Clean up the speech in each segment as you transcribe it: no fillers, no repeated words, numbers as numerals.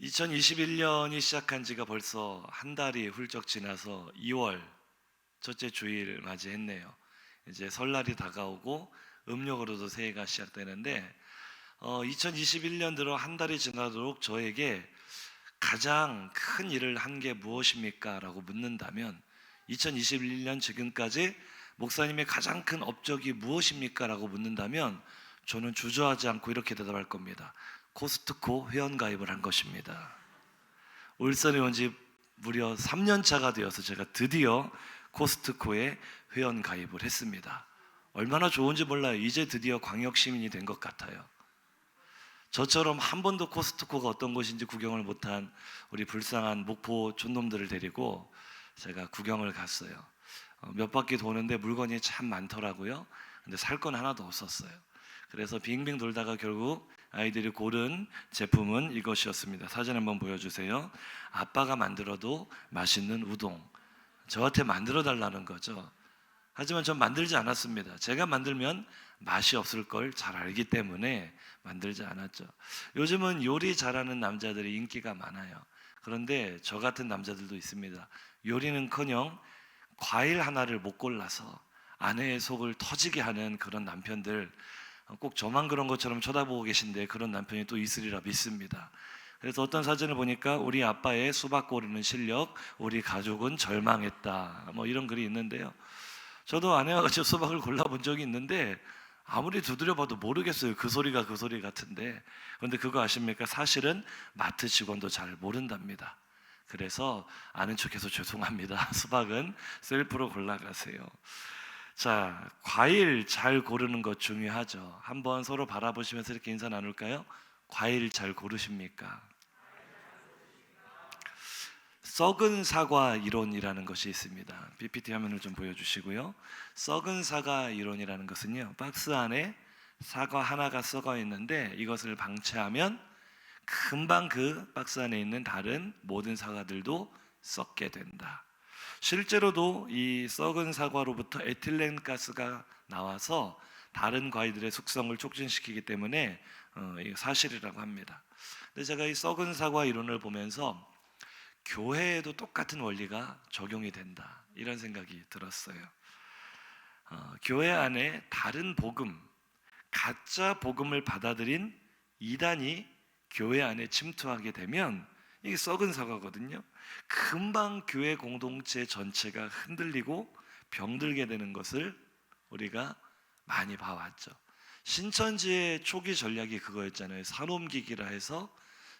2021년이 시작한 지가 벌써 한 달이 훌쩍 지나서 2월 첫째 주일 맞이했네요. 이제 설날이 다가오고 음력으로도 새해가 시작되는데 2021년 들어 한 달이 지나도록 저에게 가장 큰 일을 한 게 무엇입니까? 라고 묻는다면 2021년 지금까지 목사님의 가장 큰 업적이 무엇입니까? 라고 묻는다면 저는 주저하지 않고 이렇게 대답할 겁니다. 코스트코 회원가입을 한 것입니다. 울산에 온 지 무려 3년 차가 되어서 제가 드디어 코스트코에 회원가입을 했습니다. 얼마나 좋은지 몰라요. 이제 드디어 광역시민이 된 것 같아요. 저처럼 한 번도 코스트코가 어떤 곳인지 구경을 못한 우리 불쌍한 목포 촌놈들을 데리고 제가 구경을 갔어요. 몇 바퀴 도는데 물건이 참 많더라고요. 근데 살 건 하나도 없었어요. 그래서 빙빙 돌다가 결국 아이들이 고른 제품은 이것이었습니다. 사진 한번 보여주세요. 아빠가 만들어도 맛있는 우동. 저한테 만들어 달라는 거죠. 하지만 전 만들지 않았습니다. 제가 만들면 맛이 없을 걸 잘 알기 때문에 만들지 않았죠. 요즘은 요리 잘하는 남자들이 인기가 많아요. 그런데 저 같은 남자들도 있습니다. 요리는커녕 과일 하나를 못 골라서 아내의 속을 터지게 하는 그런 남편들, 꼭 저만 그런 것처럼 쳐다보고 계신데 그런 남편이 또 있으리라 믿습니다. 그래서 어떤 사진을 보니까 우리 아빠의 수박 고르는 실력, 우리 가족은 절망했다, 뭐 이런 글이 있는데요. 저도 아내와 같이 수박을 골라본 적이 있는데 아무리 두드려봐도 모르겠어요. 그 소리가 그 소리 같은데. 그런데 그거 아십니까? 사실은 마트 직원도 잘 모른답니다. 그래서 아는 척해서 죄송합니다. 수박은 셀프로 골라가세요. 자, 과일 잘 고르는 것 중요하죠. 한번 서로 바라보시면서 이렇게 인사 나눌까요? 과일 잘 고르십니까? 썩은 사과 이론이라는 것이 있습니다. PPT 화면을 좀 보여주시고요. 썩은 사과 이론이라는 것은요, 박스 안에 사과 하나가 썩어 있는데 이것을 방치하면 금방 그 박스 안에 있는 다른 모든 사과들도 썩게 된다. 실제로도 이 썩은 사과로부터 에틸렌 가스가 나와서 다른 과일들의 숙성을 촉진시키기 때문에 이거 사실이라고 합니다. 근데 제가 이 썩은 사과 이론을 보면서 교회에도 똑같은 원리가 적용이 된다, 이런 생각이 들었어요. 교회 안에 다른 복음, 가짜 복음을 받아들인 이단이 교회 안에 침투하게 되면 이게 썩은 사과거든요. 금방 교회 공동체 전체가 흔들리고 병들게 되는 것을 우리가 많이 봐왔죠. 신천지의 초기 전략이 그거였잖아요. 산옮기기라 해서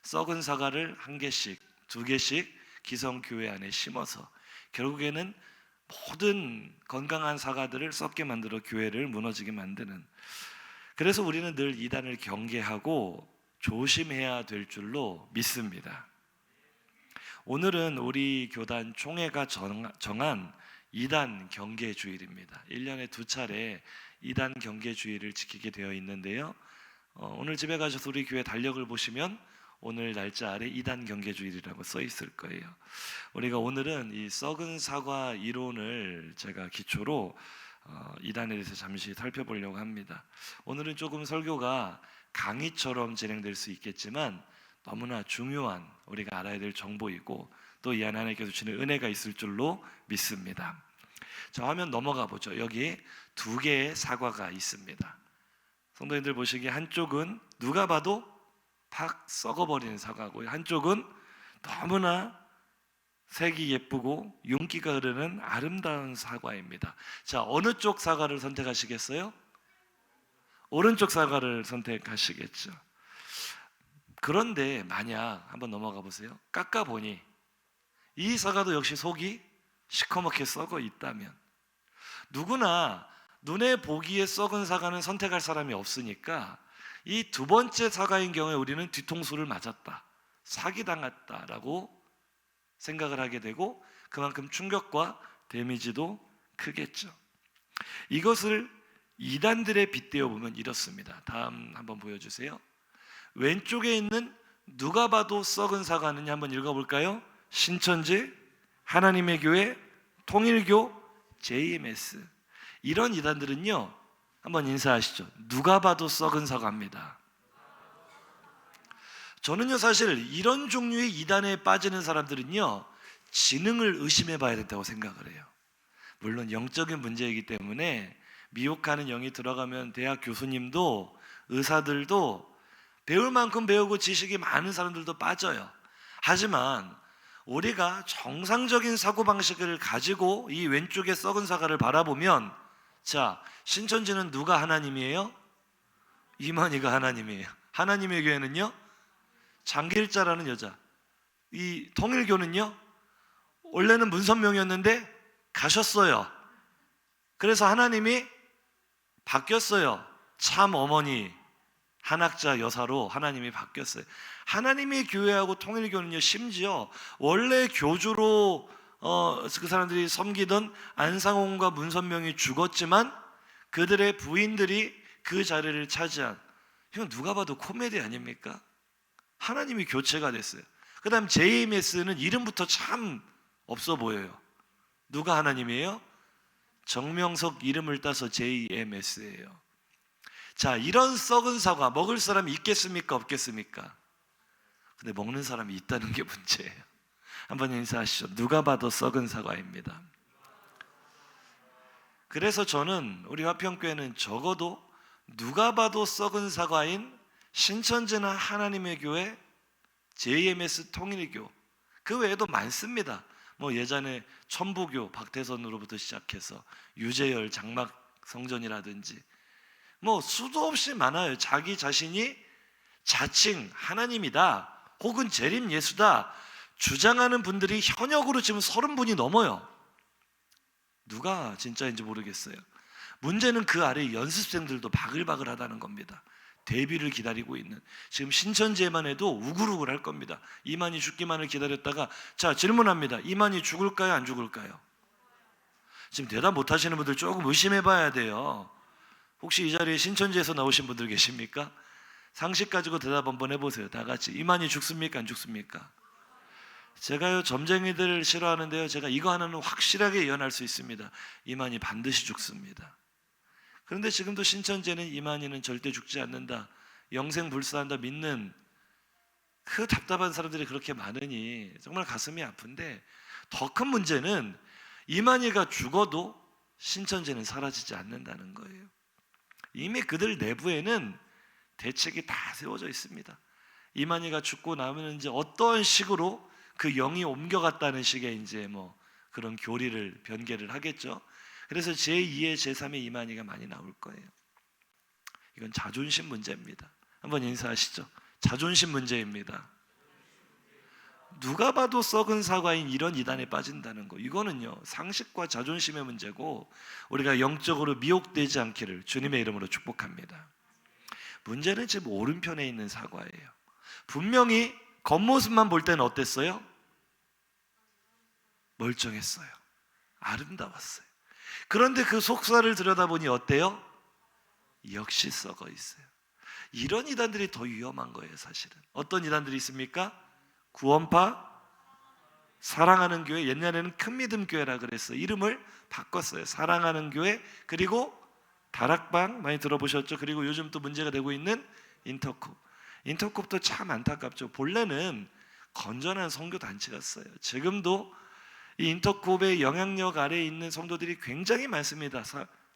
썩은 사과를 한 개씩, 두 개씩 기성교회 안에 심어서 결국에는 모든 건강한 사과들을 썩게 만들어 교회를 무너지게 만드는. 그래서 우리는 늘 이단을 경계하고 조심해야 될 줄로 믿습니다. 오늘은 우리 교단 총회가 정한 이단 경계 주일입니다. 1년에 2차례 이단 경계 주일을 지키게 되어 있는데요. 오늘 집에 가셔서 우리 교회 달력을 보시면 오늘 날짜 아래 이단 경계 주일이라고 써 있을 거예요. 우리가 오늘은 이 썩은 사과 이론을 제가 기초로 이단에 대해서 잠시 살펴보려고 합니다. 오늘은 조금 설교가 강의처럼 진행될 수 있겠지만 너무나 중요한 우리가 알아야 될 정보이고 또 이 안에 하나님께서 주시는 은혜가 있을 줄로 믿습니다. 자, 화면 넘어가 보죠. 여기 두 개의 사과가 있습니다. 성도님들 보시기에 한쪽은 누가 봐도 팍 썩어버리는 사과고요, 한쪽은 너무나 색이 예쁘고 윤기가 흐르는 아름다운 사과입니다. 자, 어느 쪽 사과를 선택하시겠어요? 오른쪽 사과를 선택하시겠죠. 그런데 만약 한번 넘어가 보세요. 깎아보니 이 사과도 역시 속이 시커멓게 썩어 있다면, 누구나 눈에 보기에 썩은 사과는 선택할 사람이 없으니까 이 두 번째 사과인 경우에 우리는 뒤통수를 맞았다, 사기당했다라고 생각을 하게 되고 그만큼 충격과 데미지도 크겠죠. 이것을 이단들에 빗대어 보면 이렇습니다. 다음 한번 보여주세요. 왼쪽에 있는 누가 봐도 썩은 사과는 한번 읽어볼까요? 신천지, 하나님의 교회, 통일교, JMS. 이런 이단들은요, 한번 인사하시죠. 누가 봐도 썩은 사과입니다. 저는요 사실 이런 종류의 이단에 빠지는 사람들은요 지능을 의심해 봐야 된다고 생각을 해요. 물론 영적인 문제이기 때문에 미혹하는 영이 들어가면 대학 교수님도 의사들도 배울 만큼 배우고 지식이 많은 사람들도 빠져요. 하지만 우리가 정상적인 사고방식을 가지고 이 왼쪽의 썩은 사과를 바라보면, 자, 신천지는 누가 하나님이에요? 이만희가 하나님이에요. 하나님의 교회는요 장길자라는 여자, 이 통일교는요 원래는 문선명이었는데 가셨어요. 그래서 하나님이 바뀌었어요. 참 어머니 한학자 여사로 하나님이 바뀌었어요. 하나님의 교회하고 통일교는요 심지어 원래 교주로 그 사람들이 섬기던 안상홍과 문선명이 죽었지만 그들의 부인들이 그 자리를 차지한, 이건 누가 봐도 코미디 아닙니까? 하나님이 교체가 됐어요. 그 다음 JMS는 이름부터 참 없어 보여요. 누가 하나님이에요? 정명석 이름을 따서 JMS예요. 자, 이런 썩은 사과 먹을 사람이 있겠습니까? 없겠습니까? 근데 먹는 사람이 있다는 게 문제예요. 한번 인사하시죠. 누가 봐도 썩은 사과입니다. 그래서 저는 우리 화평교회는 적어도 누가 봐도 썩은 사과인 신천지나 하나님의 교회, JMS 통일교, 그 외에도 많습니다. 뭐 예전에 천부교 박태선으로부터 시작해서 유재열 장막 성전이라든지 뭐 수도 없이 많아요. 자기 자신이 자칭 하나님이다 혹은 재림 예수다 주장하는 분들이 현역으로 지금 30분이 넘어요. 누가 진짜인지 모르겠어요. 문제는 그 아래 연습생들도 바글바글하다는 겁니다. 데뷔를 기다리고 있는, 지금 신천지에만 해도 우글우글 할 겁니다. 이만희 죽기만을 기다렸다가, 자 질문합니다. 이만희 죽을까요 안 죽을까요? 지금 대답 못 하시는 분들 조금 의심해 봐야 돼요. 혹시 이 자리에 신천지에서 나오신 분들 계십니까? 상식 가지고 대답 한번 해보세요. 다 같이. 이만희 죽습니까 안 죽습니까? 제가요 점쟁이들 싫어하는데요, 제가 이거 하나는 확실하게 예언할 수 있습니다. 이만희 반드시 죽습니다. 그런데 지금도 신천지에는 이만희는 절대 죽지 않는다, 영생불사한다 믿는 그 답답한 사람들이 그렇게 많으니 정말 가슴이 아픈데, 더 큰 문제는 이만희가 죽어도 신천지는 사라지지 않는다는 거예요. 이미 그들 내부에는 대책이 다 세워져 있습니다. 이만희가 죽고 나면 이제 어떤 식으로 그 영이 옮겨갔다는 식의 이제 뭐 그런 교리를 변개를 하겠죠. 그래서 제2의 제3의 이만희가 많이 나올 거예요. 이건 자존심 문제입니다. 한번 인사하시죠. 자존심 문제입니다. 누가 봐도 썩은 사과인 이런 이단에 빠진다는 거, 이거는요 상식과 자존심의 문제고, 우리가 영적으로 미혹되지 않기를 주님의 이름으로 축복합니다. 문제는 지금 오른편에 있는 사과예요. 분명히 겉모습만 볼 때는 어땠어요? 멀쩡했어요. 아름다웠어요. 그런데 그 속살을 들여다보니 어때요? 역시 썩어 있어요. 이런 이단들이 더 위험한 거예요. 사실은 어떤 이단들이 있습니까? 구원파 사랑하는 교회, 옛날에는 큰믿음 교회라 그랬어요. 이름을 바꿨어요. 사랑하는 교회, 그리고 다락방 많이 들어보셨죠? 그리고 요즘 또 문제가 되고 있는 인터콥. 인터콥도 참 안타깝죠. 본래는 건전한 선교 단체였어요. 지금도 이 인터콥의 영향력 아래에 있는 성도들이 굉장히 많습니다.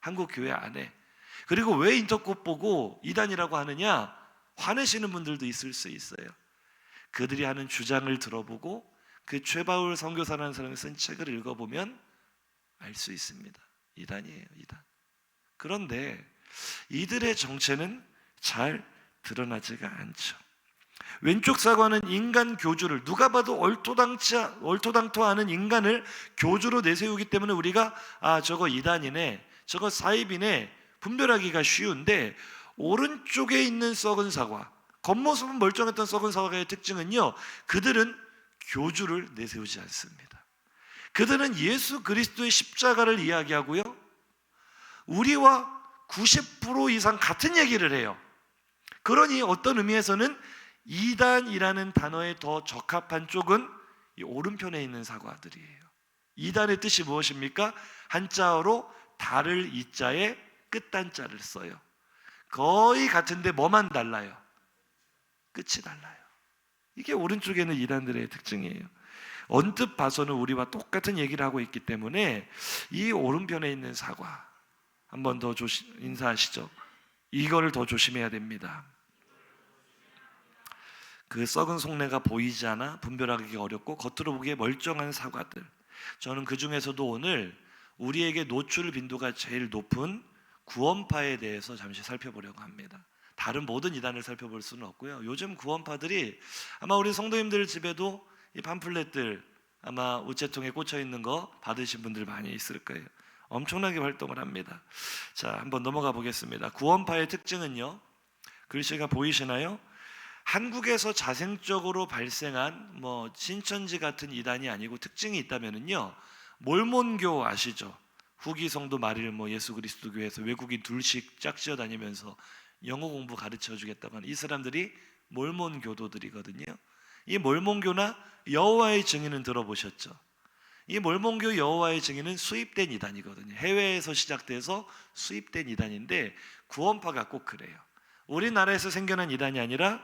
한국 교회 안에. 그리고 왜 인터콥 보고 이단이라고 하느냐? 화내시는 분들도 있을 수 있어요. 그들이 하는 주장을 들어보고 그 최바울 선교사라는 사람이 쓴 책을 읽어보면 알 수 있습니다. 이단이에요, 이단. 그런데 이들의 정체는 잘 드러나지가 않죠. 왼쪽 사과는 인간 교주를, 누가 봐도 얼토당토 않은 인간을 교주로 내세우기 때문에 우리가 저거 이단이네, 저거 사입이네 분별하기가 쉬운데, 오른쪽에 있는 썩은 사과, 겉모습은 멀쩡했던 썩은 사과의 특징은요, 그들은 교주를 내세우지 않습니다. 그들은 예수 그리스도의 십자가를 이야기하고요, 우리와 90% 이상 같은 얘기를 해요. 그러니 어떤 의미에서는 이단이라는 단어에 더 적합한 쪽은 이 오른편에 있는 사과들이에요. 이단의 뜻이 무엇입니까? 한자어로 달을 이자에 끝단자를 써요. 거의 같은데 뭐만 달라요? 끝이 달라요. 이게 오른쪽에는 이단들의 특징이에요. 언뜻 봐서는 우리와 똑같은 얘기를 하고 있기 때문에 이 오른편에 있는 사과 한 번 더 인사하시죠. 이거를 더 조심해야 됩니다. 그 썩은 속내가 보이지 않아 분별하기 어렵고 겉으로 보기에 멀쩡한 사과들, 저는 그 중에서도 오늘 우리에게 노출 빈도가 제일 높은 구원파에 대해서 잠시 살펴보려고 합니다. 다른 모든 이단을 살펴볼 수는 없고요. 요즘 구원파들이 아마 우리 성도님들 집에도 이 팜플렛들 아마 우체통에 꽂혀 있는 거 받으신 분들 많이 있을 거예요. 엄청나게 활동을 합니다. 자, 한번 넘어가 보겠습니다. 구원파의 특징은요, 글씨가 보이시나요? 한국에서 자생적으로 발생한 신천지 같은 이단이 아니고 특징이 있다면은요, 몰몬교 아시죠? 후기 성도 마릴 예수 그리스도 교회에서 외국인 둘씩 짝지어 다니면서 영어 공부 가르쳐 주겠다고 하는 이 사람들이 몰몬 교도들이거든요. 이 몰몬교나 여호와의 증인은 들어보셨죠? 이 몰몬교 여호와의 증인은 수입된 이단이거든요. 해외에서 시작돼서 수입된 이단인데 구원파가 꼭 그래요. 우리나라에서 생겨난 이단이 아니라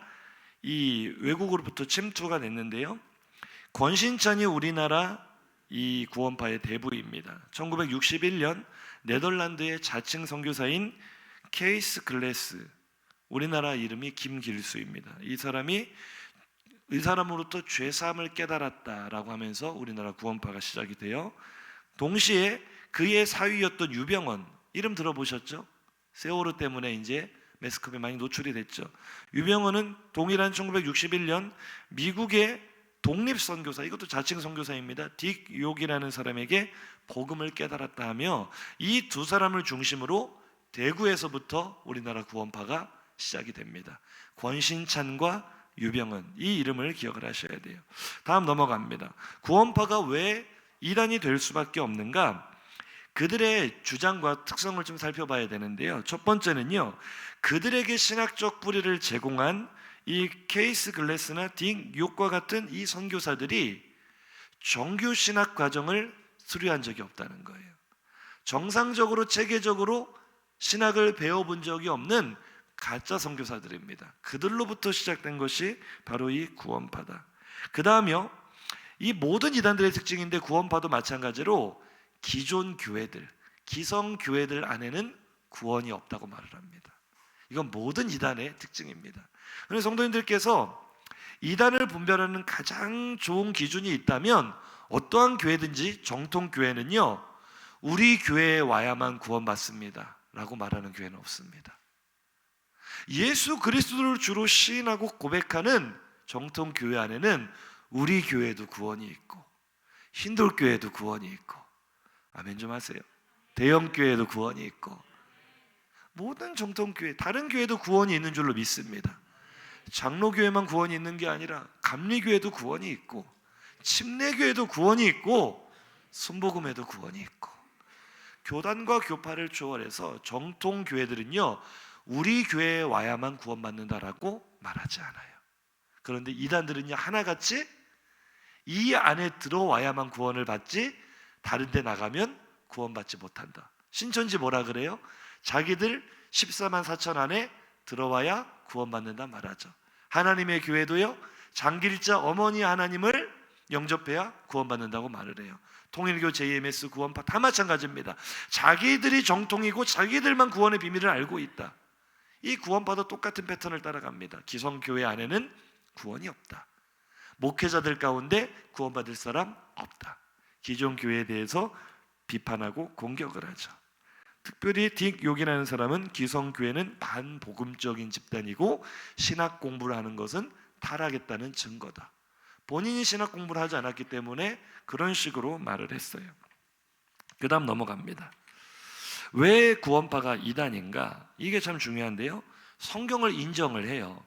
이 외국으로부터 침투가 됐는데요, 권신찬이 우리나라 이 구원파의 대부입니다. 1961년 네덜란드의 자칭 선교사인 케이스 글래스, 우리나라 이름이 김길수입니다. 이 사람으로부터 죄사함을 깨달았다라고 하면서 우리나라 구원파가 시작이 돼요. 동시에 그의 사위였던 유병원, 이름 들어보셨죠? 세월호 때문에 이제 매스컴에 많이 노출이 됐죠. 유병원은 동일한 1961년 미국의 독립선교사, 이것도 자칭 선교사입니다, 딕 욕이라는 사람에게 복음을 깨달았다 하며 이 두 사람을 중심으로 대구에서부터 우리나라 구원파가 시작이 됩니다. 권신찬과 유병은, 이 이름을 기억을 하셔야 돼요. 다음 넘어갑니다. 구원파가 왜 이단이 될 수밖에 없는가? 그들의 주장과 특성을 좀 살펴봐야 되는데요, 첫 번째는요, 그들에게 신학적 뿌리를 제공한 이 케이스 글래스나 딕 욕과 같은 이 선교사들이 정규 신학 과정을 수료한 적이 없다는 거예요. 정상적으로 체계적으로 신학을 배워본 적이 없는 가짜 선교사들입니다. 그들로부터 시작된 것이 바로 이 구원파다. 그 다음이요, 이 모든 이단들의 특징인데 구원파도 마찬가지로 기존 교회들, 기성 교회들 안에는 구원이 없다고 말을 합니다. 이건 모든 이단의 특징입니다. 그래서 성도님들께서 이단을 분별하는 가장 좋은 기준이 있다면 어떠한 교회든지 정통 교회는요, 우리 교회에 와야만 구원받습니다 라고 말하는 교회는 없습니다. 예수 그리스도를 주로 시인하고 고백하는 정통 교회 안에는 우리 교회도 구원이 있고 힌돌 교회도 구원이 있고, 아멘 좀 하세요. 대형 교회도 구원이 있고, 모든 정통 교회, 다른 교회도 구원이 있는 줄로 믿습니다. 장로교회만 구원이 있는 게 아니라 감리교회도 구원이 있고, 침례교회도 구원이 있고, 순복음에도 구원이 있고, 교단과 교파를 초월해서 정통 교회들은요, 우리 교회에 와야만 구원받는다라고 말하지 않아요. 그런데 이단들은요, 하나같이 이 안에 들어와야만 구원을 받지 다른 데 나가면 구원받지 못한다. 신천지 뭐라 그래요? 자기들 14만 4천 안에 들어와야 구원받는다 말하죠. 하나님의 교회도요, 장길자 어머니 하나님을 영접해야 구원받는다고 말을 해요. 통일교, JMS, 구원파 다 마찬가지입니다. 자기들이 정통이고 자기들만 구원의 비밀을 알고 있다. 이 구원파도 똑같은 패턴을 따라갑니다. 기성교회 안에는 구원이 없다. 목회자들 가운데 구원받을 사람 없다. 기존 교회에 대해서 비판하고 공격을 하죠. 특별히 딕 욕이라는 사람은 기성교회는 반복음적인 집단이고 신학 공부를 하는 것은 타락했다는 증거다. 본인이 신학 공부를 하지 않았기 때문에 그런 식으로 말을 했어요. 그 다음 넘어갑니다. 왜 구원파가 이단인가? 이게 참 중요한데요, 성경을 인정을 해요.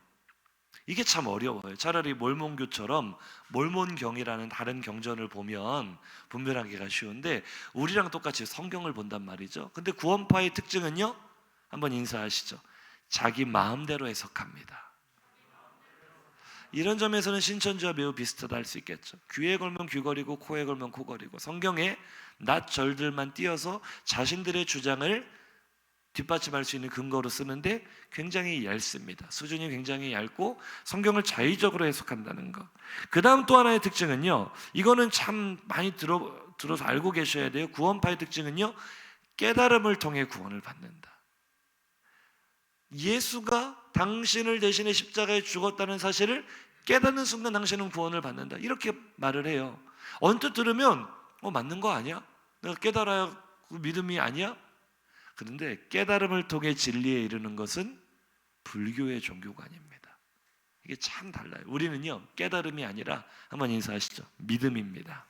이게 참 어려워요. 차라리 몰몬교처럼 몰몬경이라는 다른 경전을 보면 분별하기가 쉬운데 우리랑 똑같이 성경을 본단 말이죠. 근데 구원파의 특징은요, 한번 인사하시죠. 자기 마음대로 해석합니다. 이런 점에서는 신천지와 매우 비슷하다 할 수 있겠죠. 귀에 걸면 귀걸이고 코에 걸면 코걸이고, 성경에 낱 절들만 띄어서 자신들의 주장을 뒷받침할 수 있는 근거로 쓰는데 굉장히 얇습니다. 수준이 굉장히 얇고 성경을 자의적으로 해석한다는 것. 그 다음 또 하나의 특징은요, 이거는 참 많이 들어서 알고 계셔야 돼요. 구원파의 특징은요, 깨달음을 통해 구원을 받는다. 예수가 당신을 대신해 십자가에 죽었다는 사실을 깨닫는 순간 당신은 구원을 받는다, 이렇게 말을 해요. 언뜻 들으면 맞는 거 아니야? 내가 깨달아야 믿음이 아니야? 그런데 깨달음을 통해 진리에 이르는 것은 불교의 종교관입니다. 이게 참 달라요. 우리는요, 깨달음이 아니라, 한번 인사하시죠, 믿음입니다.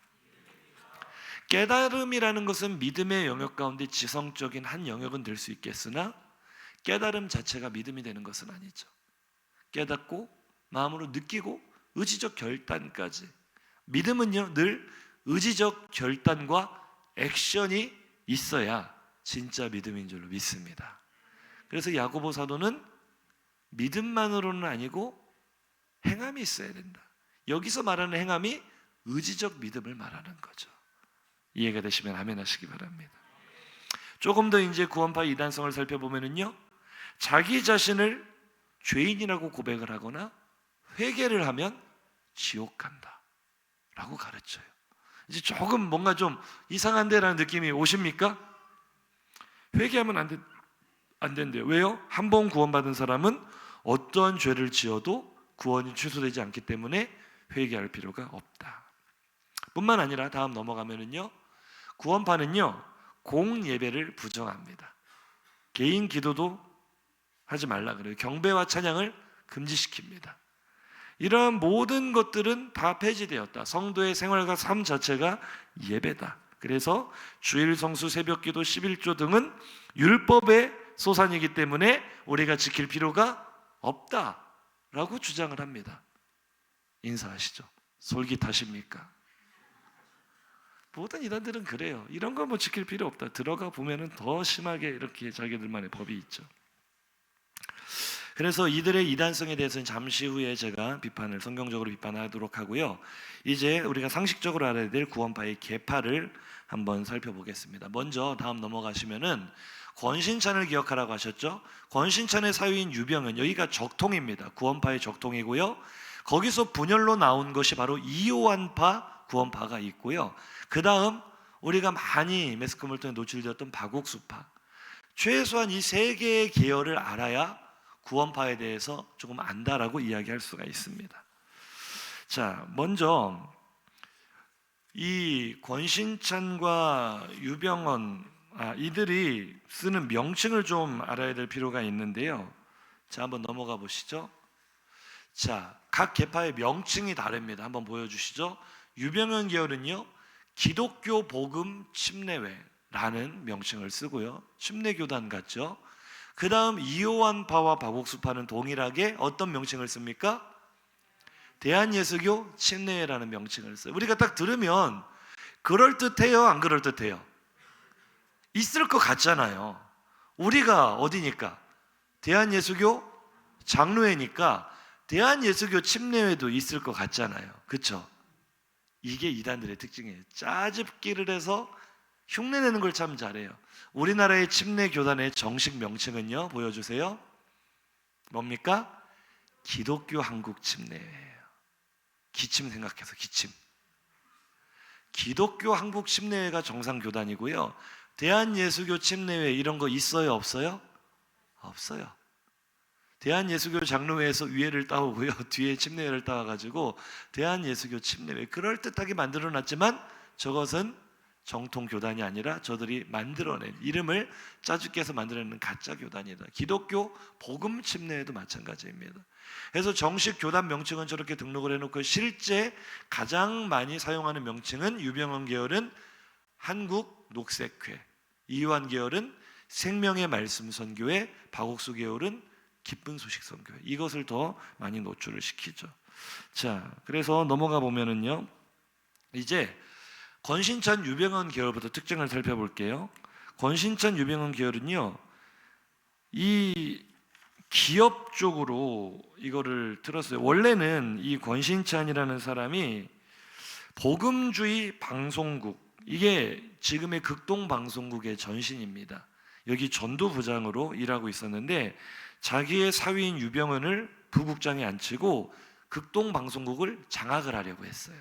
깨달음이라는 것은 믿음의 영역 가운데 지성적인 한 영역은 될 수 있겠으나 깨달음 자체가 믿음이 되는 것은 아니죠. 깨닫고 마음으로 느끼고 의지적 결단까지. 믿음은요, 늘 의지적 결단과 액션이 있어야 진짜 믿음인 줄로 믿습니다. 그래서 야고보 사도는 믿음만으로는 아니고 행함이 있어야 된다. 여기서 말하는 행함이 의지적 믿음을 말하는 거죠. 이해가 되시면 아멘 하시기 바랍니다. 조금 더 이제 구원파 이단성을 살펴보면은요, 자기 자신을 죄인이라고 고백을 하거나 회개를 하면 지옥 간다 라고 가르쳐요. 이제 조금 뭔가 좀 이상한데라는 느낌이 오십니까? 회개하면 안 된대요. 왜요? 한 번 구원받은 사람은 어떠한 죄를 지어도 구원이 취소되지 않기 때문에 회개할 필요가 없다. 뿐만 아니라 다음 넘어가면은요, 구원파는요, 공예배를 부정합니다. 개인 기도도 하지 말라 그래요. 경배와 찬양을 금지시킵니다. 이러한 모든 것들은 다 폐지되었다. 성도의 생활과 삶 자체가 예배다. 그래서 주일 성수, 새벽기도, 11조 등은 율법의 소산이기 때문에 우리가 지킬 필요가 없다라고 주장을 합니다. 인사하시죠. 솔깃하십니까? 모든 이단들은 그래요. 이런 거 지킬 필요 없다. 들어가 보면은 더 심하게 이렇게 자기들만의 법이 있죠. 그래서 이들의 이단성에 대해서는 잠시 후에 제가 성경적으로 비판하도록 하고요. 이제 우리가 상식적으로 알아야 될 구원파의 계파를 한번 살펴보겠습니다. 먼저 다음 넘어가시면은 권신찬을 기억하라고 하셨죠? 권신찬의 사위인 유병은, 여기가 적통입니다. 구원파의 적통이고요. 거기서 분열로 나온 것이 바로 이요한파 구원파가 있고요. 그 다음 우리가 많이 매스컴을 통해 노출되었던 박옥수파, 최소한 이 세 개의 계열을 알아야 구원파에 대해서 조금 안다라고 이야기할 수가 있습니다. 자, 먼저 이 권신찬과 유병헌, 이들이 쓰는 명칭을 좀 알아야 될 필요가 있는데요. 자, 한번 넘어가 보시죠. 자, 각 계파의 명칭이 다릅니다. 한번 보여주시죠. 유병헌 계열은요, 기독교 복음 침례회라는 명칭을 쓰고요. 침례교단 같죠. 그 다음 이요한파와 박옥수파는 동일하게 어떤 명칭을 씁니까? 대한예수교 침례회라는 명칭을 써요. 우리가 딱 들으면 그럴듯해요, 안 그럴듯해요? 있을 것 같잖아요. 우리가 어디니까? 대한예수교 장로회니까 대한예수교 침례회도 있을 것 같잖아요. 그렇죠? 이게 이단들의 특징이에요. 짜집기를 해서 흉내내는 걸 참 잘해요. 우리나라의 침례교단의 정식 명칭은요, 보여주세요. 뭡니까? 기독교 한국 침례회예요. 기침 생각해서 기침. 기독교 한국 침례회가 정상 교단이고요. 대한예수교 침례회 이런 거 있어요, 없어요? 없어요. 대한예수교 장로회에서 위에를 따오고요, 뒤에 침례회를 따와가지고 대한예수교 침례회, 그럴듯하게 만들어놨지만 저것은 정통 교단이 아니라 저들이 만들어낸, 이름을 짜집기해서 만들어낸 가짜 교단이다. 기독교 복음 침례회도 마찬가지입니다. 그래서 정식 교단 명칭은 저렇게 등록을 해놓고 실제 가장 많이 사용하는 명칭은 유병헌 계열은 한국 녹색회, 이요한 계열은 생명의 말씀 선교회, 박옥수 계열은 기쁜 소식 선교회, 이것을 더 많이 노출을 시키죠. 자, 그래서 넘어가 보면은요, 이제 권신찬 유병헌 계열부터 특징을 살펴볼게요. 권신찬 유병헌 계열은요, 이 기업 쪽으로 이거를 틀었어요. 원래는 이 권신찬이라는 사람이 복음주의 방송국, 이게 지금의 극동방송국의 전신입니다. 여기 전도부장으로 일하고 있었는데 자기의 사위인 유병헌을 부국장에 앉히고 극동방송국을 장악을 하려고 했어요.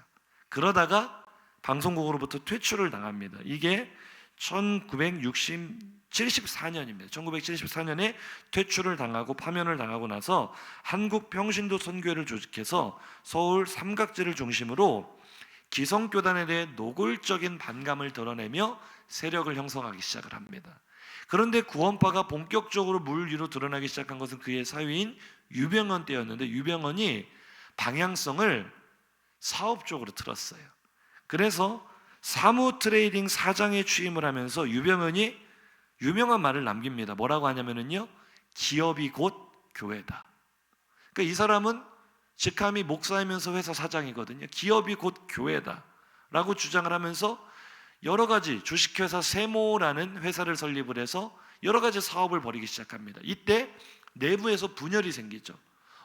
그러다가 방송국으로부터 퇴출을 당합니다. 이게 1974년입니다. 1974년에 퇴출을 당하고 파면을 당하고 나서 한국평신도 선교회를 조직해서 서울 삼각지를 중심으로 기성교단에 대해 노골적인 반감을 드러내며 세력을 형성하기 시작을 합니다. 그런데 구원파가 본격적으로 물 위로 드러나기 시작한 것은 그의 사위인 유병헌 때였는데 유병헌이 방향성을 사업 쪽으로 틀었어요. 그래서 사무 트레이딩 사장에 취임을 하면서 유병헌이 유명한 말을 남깁니다. 뭐라고 하냐면요, 기업이 곧 교회다. 그러니까 이 사람은 직함이 목사이면서 회사 사장이거든요. 기업이 곧 교회다 라고 주장을 하면서 여러 가지 주식회사 세모라는 회사를 설립을 해서 여러 가지 사업을 벌이기 시작합니다. 이때 내부에서 분열이 생기죠.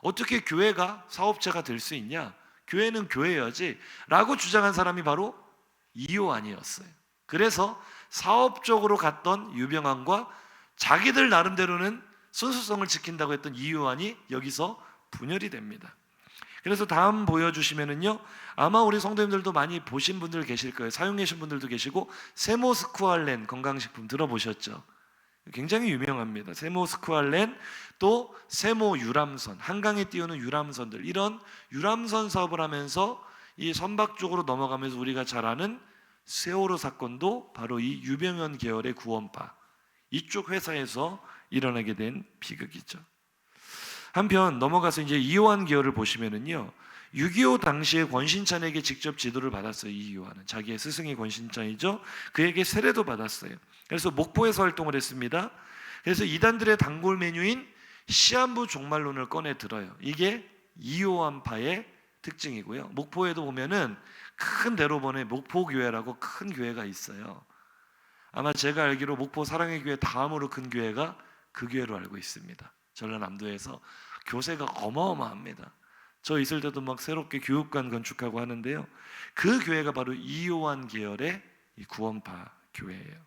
어떻게 교회가 사업체가 될 수 있냐? 교회는 교회여야지 라고 주장한 사람이 바로 이요한이었어요. 그래서 사업적으로 갔던 유병헌과 자기들 나름대로는 순수성을 지킨다고 했던 이요한이 여기서 분열이 됩니다. 그래서 다음 보여주시면은요, 아마 우리 성도님들도 많이 보신 분들 계실 거예요. 사용하신 분들도 계시고, 세모스쿠알렌 건강식품 들어보셨죠? 굉장히 유명합니다. 세모스쿠알렌, 또 세모 유람선, 한강에 띄우는 유람선들, 이런 유람선 사업을 하면서 이 선박 쪽으로 넘어가면서 우리가 잘 아는 세월호 사건도 바로 이 유병헌 계열의 구원파, 이쪽 회사에서 일어나게 된 비극이죠. 한편 넘어가서 이제 이요한 계열을 보시면은요, 6.25 당시에 권신찬에게 직접 지도를 받았어요. 이요한은 자기의 스승이 권신찬이죠. 그에게 세례도 받았어요. 그래서 목포에서 활동을 했습니다. 그래서 이단들의 단골 메뉴인 시한부 종말론을 꺼내 들어요. 이게 이요한파의 특징이고요. 목포에도 보면은 큰 대로변에 목포교회라고 큰 교회가 있어요. 아마 제가 알기로 목포 사랑의 교회 다음으로 큰 교회가 그 교회로 알고 있습니다. 전라남도에서 교세가 어마어마합니다. 저 있을 때도 막 새롭게 교육관 건축하고 하는데요, 그 교회가 바로 이요한 계열의 이 구원파 교회예요.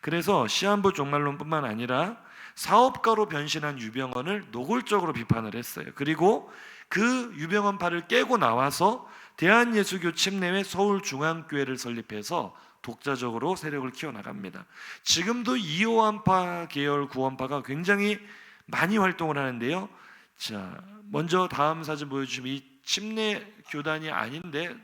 그래서 시한부 종말론뿐만 아니라 사업가로 변신한 유병헌을 노골적으로 비판을 했어요. 그리고 그 유병헌파를 깨고 나와서 대한예수교 침례회 서울중앙교회를 설립해서 독자적으로 세력을 키워나갑니다. 지금도 이요한파 계열 구원파가 굉장히 많이 활동을 하는데요. 자, 먼저 다음 사진 보여주시면 이 침례 교단이 아닌데,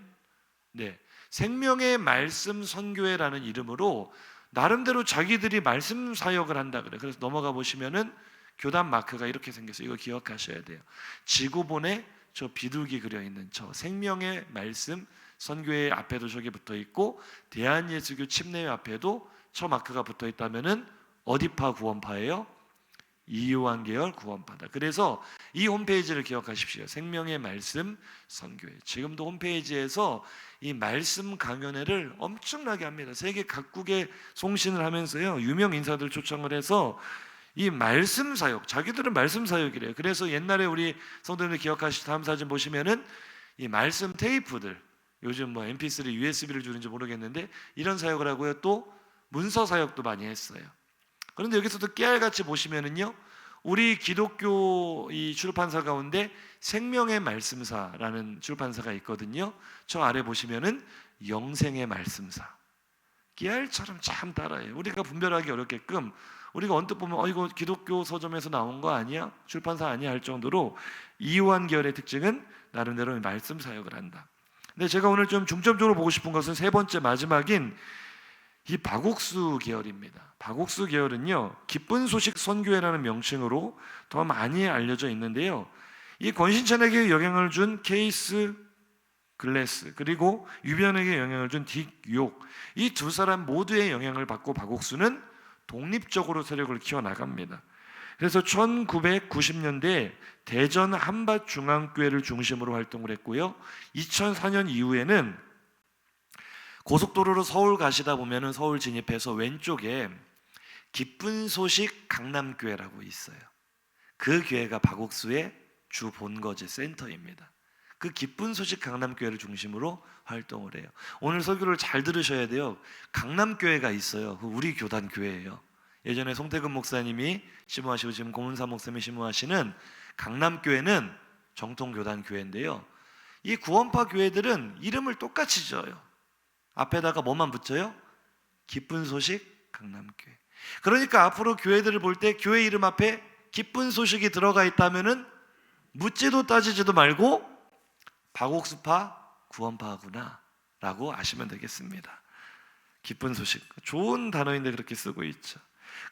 생명의 말씀 선교회라는 이름으로 나름대로 자기들이 말씀 사역을 한다 그래요. 그래서 넘어가 보시면은 교단 마크가 이렇게 생겼어요. 이거 기억하셔야 돼요. 지구본에 저 비둘기 그려 있는 저 생명의 말씀 선교회 앞에도 저게 붙어 있고, 대한예수교 침례회 앞에도 저 마크가 붙어 있다면은 어디파 구원파예요? 이요한 계열 구원파다. 그래서 이 홈페이지를 기억하십시오. 생명의 말씀 선교회. 지금도 홈페이지에서 이 말씀 강연회를 엄청나게 합니다. 세계 각국에 송신을 하면서요, 유명 인사들 초청을 해서 이 말씀 사역, 자기들은 말씀 사역이래요. 그래서 옛날에 우리 성도님들 기억하시죠? 다음 사진 보시면은 이 말씀 테이프들, 요즘 뭐 MP3, USB를 주는지 모르겠는데 이런 사역을 하고요, 또 문서 사역도 많이 했어요. 그런데 여기서도 깨알같이 보시면은요, 우리 기독교 이 출판사 가운데 생명의 말씀사라는 출판사가 있거든요. 저 아래 보시면은 영생의 말씀사, 깨알처럼 참 따라해요. 우리가 분별하기 어렵게끔, 우리가 언뜻 보면 이거 기독교 서점에서 나온 거 아니야? 출판사 아니야? 할 정도로 이요한 계열의 특징은 나름대로 말씀 사역을 한다. 근데 제가 오늘 좀 중점적으로 보고 싶은 것은 세 번째 마지막인 이 박옥수 계열입니다. 박옥수 계열은요, 기쁜 소식 선교회라는 명칭으로 더 많이 알려져 있는데요, 이 권신찬에게 영향을 준 케이스 글래스, 그리고 유변에게 영향을 준 딕 욕, 이 두 사람 모두의 영향을 받고 박옥수는 독립적으로 세력을 키워나갑니다. 그래서 1990년대에 대전 한밭중앙교회를 중심으로 활동을 했고요, 2004년 이후에는 고속도로로 서울 가시다 보면은 서울 진입해서 왼쪽에 기쁜 소식 강남교회라고 있어요. 그 교회가 박옥수의 주 본거지 센터입니다. 그 기쁜 소식 강남교회를 중심으로 활동을 해요. 오늘 설교를 잘 들으셔야 돼요. 강남교회가 있어요. 우리 교단 교회예요. 예전에 송태근 목사님이 심호하시고 지금 고문사 목사님이 심호하시는 강남교회는 정통교단 교회인데요, 이 구원파 교회들은 이름을 똑같이 지어요. 앞에다가 뭐만 붙여요? 기쁜 소식 강남교회. 그러니까 앞으로 교회들을 볼 때 교회 이름 앞에 기쁜 소식이 들어가 있다면은 묻지도 따지지도 말고 박옥수파 구원파구나 라고 아시면 되겠습니다. 기쁜 소식, 좋은 단어인데 그렇게 쓰고 있죠.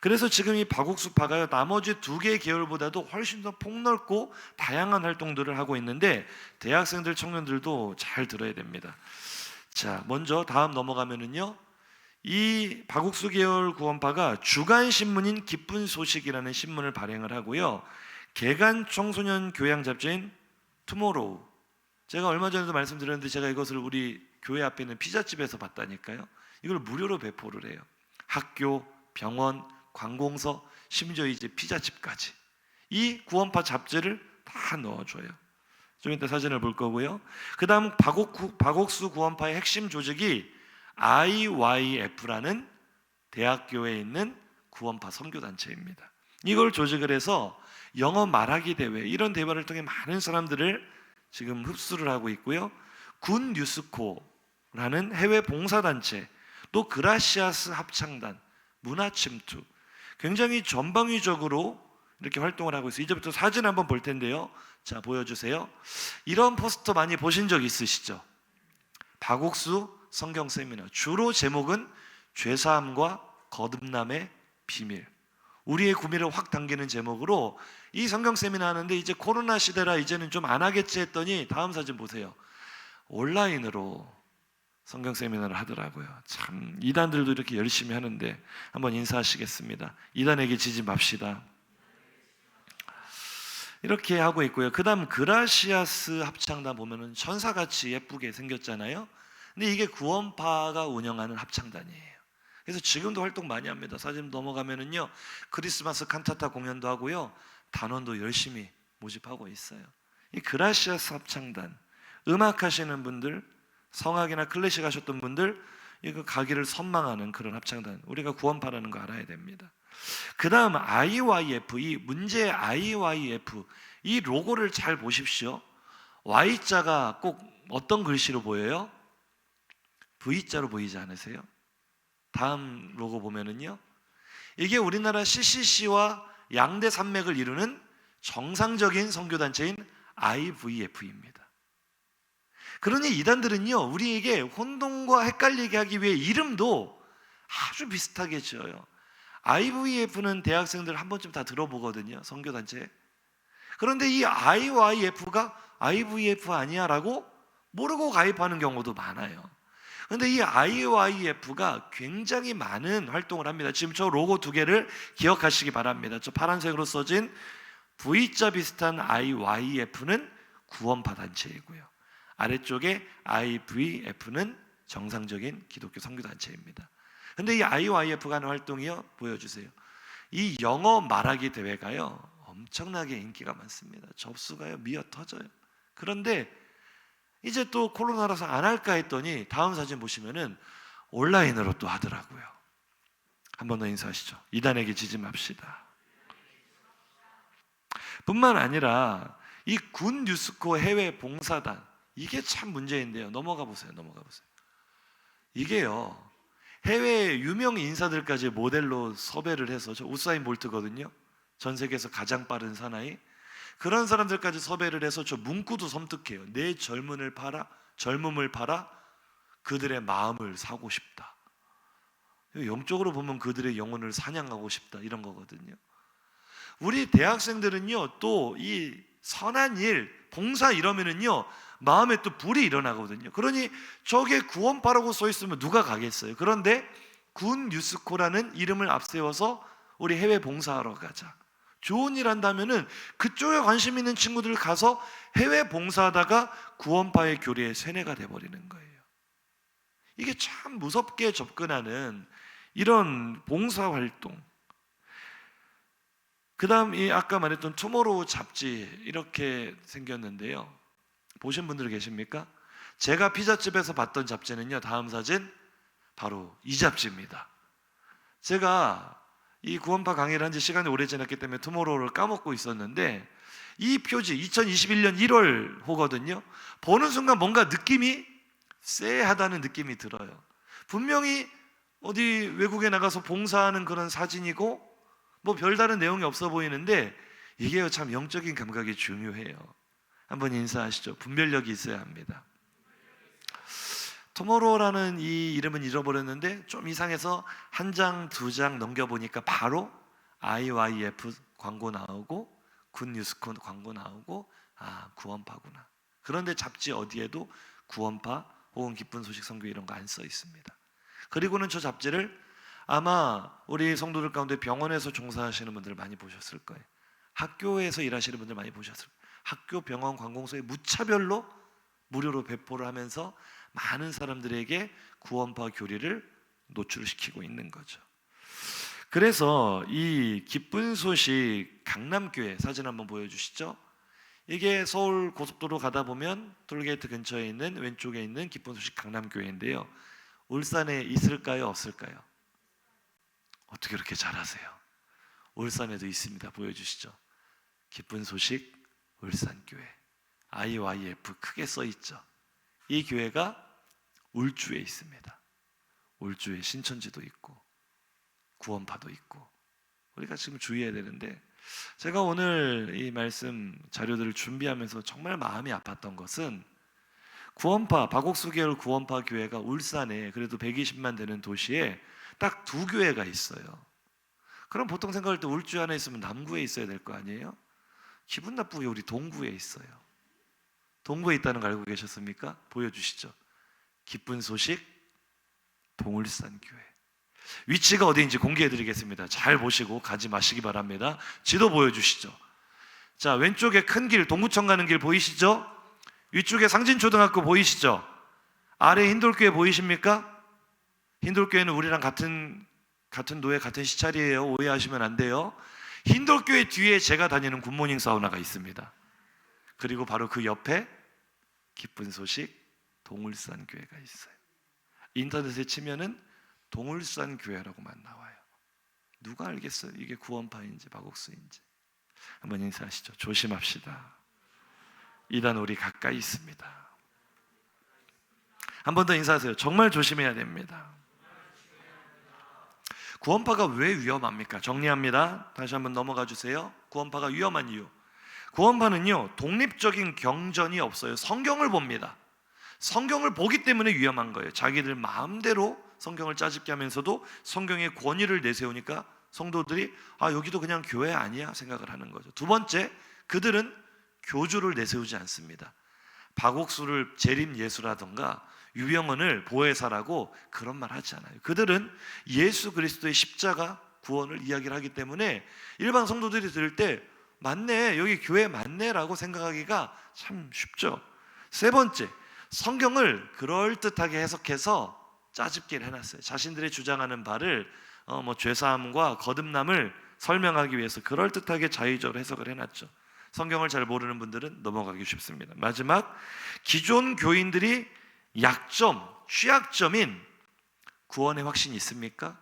그래서 지금 이 박옥수파가요, 나머지 두 개의 계열보다도 훨씬 더 폭넓고 다양한 활동들을 하고 있는데 대학생들, 청년들도 잘 들어야 됩니다. 자, 먼저 다음 넘어가면은요, 이 박옥수 계열 구원파가 주간 신문인 기쁜 소식이라는 신문을 발행을 하고요, 개간 청소년 교양 잡지인 투모로우, 제가 얼마 전에도 말씀드렸는데 제가 이것을 우리 교회 앞에 있는 피자집에서 봤다니까요. 이걸 무료로 배포를 해요. 학교, 병원, 관공서, 심지어 이제 피자집까지 이 구원파 잡지를 다 넣어줘요. 좀 이따 사진을 볼 거고요. 그 다음 박옥수 구원파의 핵심 조직이 IYF라는 대학교에 있는 구원파 선교단체입니다. 이걸 조직을 해서 영어 말하기 대회, 이런 대회를 통해 많은 사람들을 지금 흡수를 하고 있고요. 군 뉴스코라는 해외 봉사단체, 또 그라시아스 합창단, 문화침투, 굉장히 전방위적으로 이렇게 활동을 하고 있어요. 이제부터 사진 한번 볼 텐데요. 자, 보여주세요. 이런 포스터 많이 보신 적 있으시죠? 박옥수 성경 세미나, 주로 제목은 죄사함과 거듭남의 비밀, 우리의 구미를 확 당기는 제목으로 이 성경 세미나 하는데, 이제 코로나 시대라 이제는 좀 안 하겠지 했더니 다음 사진 보세요. 온라인으로 성경 세미나를 하더라고요. 참, 이단들도 이렇게 열심히 하는데 한번 인사하시겠습니다. 이단에게 지지 맙시다. 이렇게 하고 있고요. 그 다음 그라시아스 합창단 보면은 천사같이 예쁘게 생겼잖아요. 근데 이게 구원파가 운영하는 합창단이에요. 그래서 지금도 활동 많이 합니다. 사진 넘어가면은요, 크리스마스 칸타타 공연도 하고요, 단원도 열심히 모집하고 있어요. 이 그라시아스 합창단, 음악 하시는 분들, 성악이나 클래식 하셨던 분들, 이거 가기를 선망하는 그런 합창단, 우리가 구원파라는 거 알아야 됩니다. 그 다음 IYF, 이 문제의 IYF, 이 로고를 잘 보십시오. Y자가 꼭 어떤 글씨로 보여요? V자로 보이지 않으세요? 다음 로고 보면은요, 이게 우리나라 CCC와 양대 산맥을 이루는 정상적인 선교단체인 IVF입니다. 그러니 이단들은요, 우리에게 혼동과 헷갈리게 하기 위해 이름도 아주 비슷하게 지어요. IVF는 대학생들 한 번쯤 다 들어보거든요, 선교단체. 그런데 이 IYF가 IVF 아니야 라고 모르고 가입하는 경우도 많아요. 그런데 이 IYF가 굉장히 많은 활동을 합니다. 지금 저 로고 두 개를 기억하시기 바랍니다. 저 파란색으로 써진 V자 비슷한 IYF는 구원파 단체이고요, 아래쪽에 IVF는 정상적인 기독교 선교단체입니다. 근데 이 IYF가 하는 활동이요, 보여주세요. 이 영어 말하기 대회가요, 엄청나게 인기가 많습니다. 접수가요, 미어 터져요. 그런데 이제 또 코로나라서 안 할까 했더니 다음 사진 보시면은 온라인으로 또 하더라고요. 한 번 더 인사하시죠. 이단에게 지지 맙시다. 뿐만 아니라 이 군 뉴스코 해외 봉사단, 이게 참 문제인데요. 넘어가 보세요. 이게요, 해외 유명 인사들까지 모델로 섭외를 해서, 저 우사인 볼트거든요, 전 세계에서 가장 빠른 사나이, 그런 사람들까지 섭외를 해서 저 문구도 섬뜩해요. 내 젊음을 팔아 그들의 마음을 사고 싶다. 영적으로 보면 그들의 영혼을 사냥하고 싶다, 이런 거거든요. 우리 대학생들은요, 또 이 선한 일, 봉사 이러면은요, 마음에 또 불이 일어나거든요. 그러니 저게 구원파라고 써 있으면 누가 가겠어요? 그런데 군 뉴스코라는 이름을 앞세워서 우리 해외 봉사하러 가자, 좋은 일 한다면은 그쪽에 관심 있는 친구들 가서 해외 봉사하다가 구원파의 교리에 세뇌가 돼버리는 거예요. 이게 참 무섭게 접근하는 이런 봉사활동. 그 다음 이 아까 말했던 투모로우 잡지, 이렇게 생겼는데요, 보신 분들 계십니까? 제가 피자집에서 봤던 잡지는요, 다음 사진 바로 이 잡지입니다. 제가 이 구원파 강의를 한 지 시간이 오래 지났기 때문에 투모로우를 까먹고 있었는데 이 표지 2021년 1월호거든요. 보는 순간 뭔가 느낌이 쎄하다는 느낌이 들어요. 분명히 어디 외국에 나가서 봉사하는 그런 사진이고 뭐 별다른 내용이 없어 보이는데 이게 참 영적인 감각이 중요해요. 한번 인사하시죠. 분별력이 있어야 합니다. 투모로우라는 이 이름은 잃어버렸는데 좀 이상해서 한 장, 두 장 넘겨보니까 바로 IYF 광고 나오고 굿뉴스콘 광고 나오고 아, 구원파구나. 그런데 잡지 어디에도 구원파 혹은 기쁜 소식 선교 이런 거 안 써 있습니다. 그리고는 저 잡지를 아마 우리 성도들 가운데 병원에서 종사하시는 분들 많이 보셨을 거예요. 학교에서 일하시는 분들 많이 보셨을 거예요. 학교, 병원, 관공서에 무차별로 무료로 배포를 하면서 많은 사람들에게 구원파 교리를 노출시키고 있는 거죠. 그래서 이 기쁜 소식 강남교회 사진 한번 보여주시죠. 이게 서울 고속도로 가다 보면 톨게이트 근처에 있는 왼쪽에 있는 기쁜 소식 강남교회인데요. 울산에 있을까요? 없을까요? 어떻게 그렇게 잘 아세요? 울산에도 있습니다. 보여주시죠. 기쁜 소식 울산교회 IYF 크게 써있죠. 이 교회가 울주에 있습니다. 울주에 신천지도 있고 구원파도 있고 우리가 지금 주의해야 되는데 제가 오늘 이 말씀 자료들을 준비하면서 정말 마음이 아팠던 것은 구원파, 박옥수 계열 구원파 교회가 울산에 그래도 120만 되는 도시에 딱 두 교회가 있어요. 그럼 보통 생각할 때 울주 안에 있으면 남구에 있어야 될 거 아니에요? 기분 나쁘게 우리 동구에 있어요. 동구에 있다는 거 알고 계셨습니까? 보여주시죠. 기쁜 소식 동울산교회. 위치가 어디인지 공개해드리겠습니다. 잘 보시고 가지 마시기 바랍니다. 지도 보여주시죠. 자, 왼쪽에 큰 길, 동구청 가는 길 보이시죠? 위쪽에 상진초등학교 보이시죠? 아래 흰돌교회 보이십니까? 흰돌교회는 우리랑 같은 도에 같은 시찰이에요. 오해하시면 안 돼요. 흰돌교회 뒤에 제가 다니는 굿모닝 사우나가 있습니다. 그리고 바로 그 옆에 기쁜 소식 동울산 교회가 있어요. 인터넷에 치면은 동울산 교회라고만 나와요. 누가 알겠어요? 이게 구원파인지 박옥수인지. 한번 인사하시죠. 조심합시다. 이단 우리 가까이 있습니다. 한 번 더 인사하세요. 정말 조심해야 됩니다. 구원파가 왜 위험합니까? 정리합니다. 다시 한번 넘어가 주세요. 구원파가 위험한 이유. 구원파는요, 독립적인 경전이 없어요. 성경을 봅니다. 성경을 보기 때문에 위험한 거예요. 자기들 마음대로 성경을 짜집게 하면서도 성경의 권위를 내세우니까 성도들이 아, 여기도 그냥 교회 아니야 생각을 하는 거죠. 두 번째, 그들은 교주를 내세우지 않습니다. 박옥수를 재림 예수라던가 유병헌을 보혜사라고 그런 말 하지 않아요. 그들은 예수 그리스도의 십자가 구원을 이야기를 하기 때문에 일반 성도들이 들을 때 맞네, 여기 교회 맞네라고 생각하기가 참 쉽죠. 세 번째, 성경을 그럴듯하게 해석해서 짜집기를 해놨어요. 자신들의 주장하는 바를 죄사함과 거듭남을 설명하기 위해서 그럴듯하게 자의적으로 해석을 해놨죠. 성경을 잘 모르는 분들은 넘어가기 쉽습니다. 마지막, 기존 교인들이 약점, 취약점인 구원의 확신이 있습니까?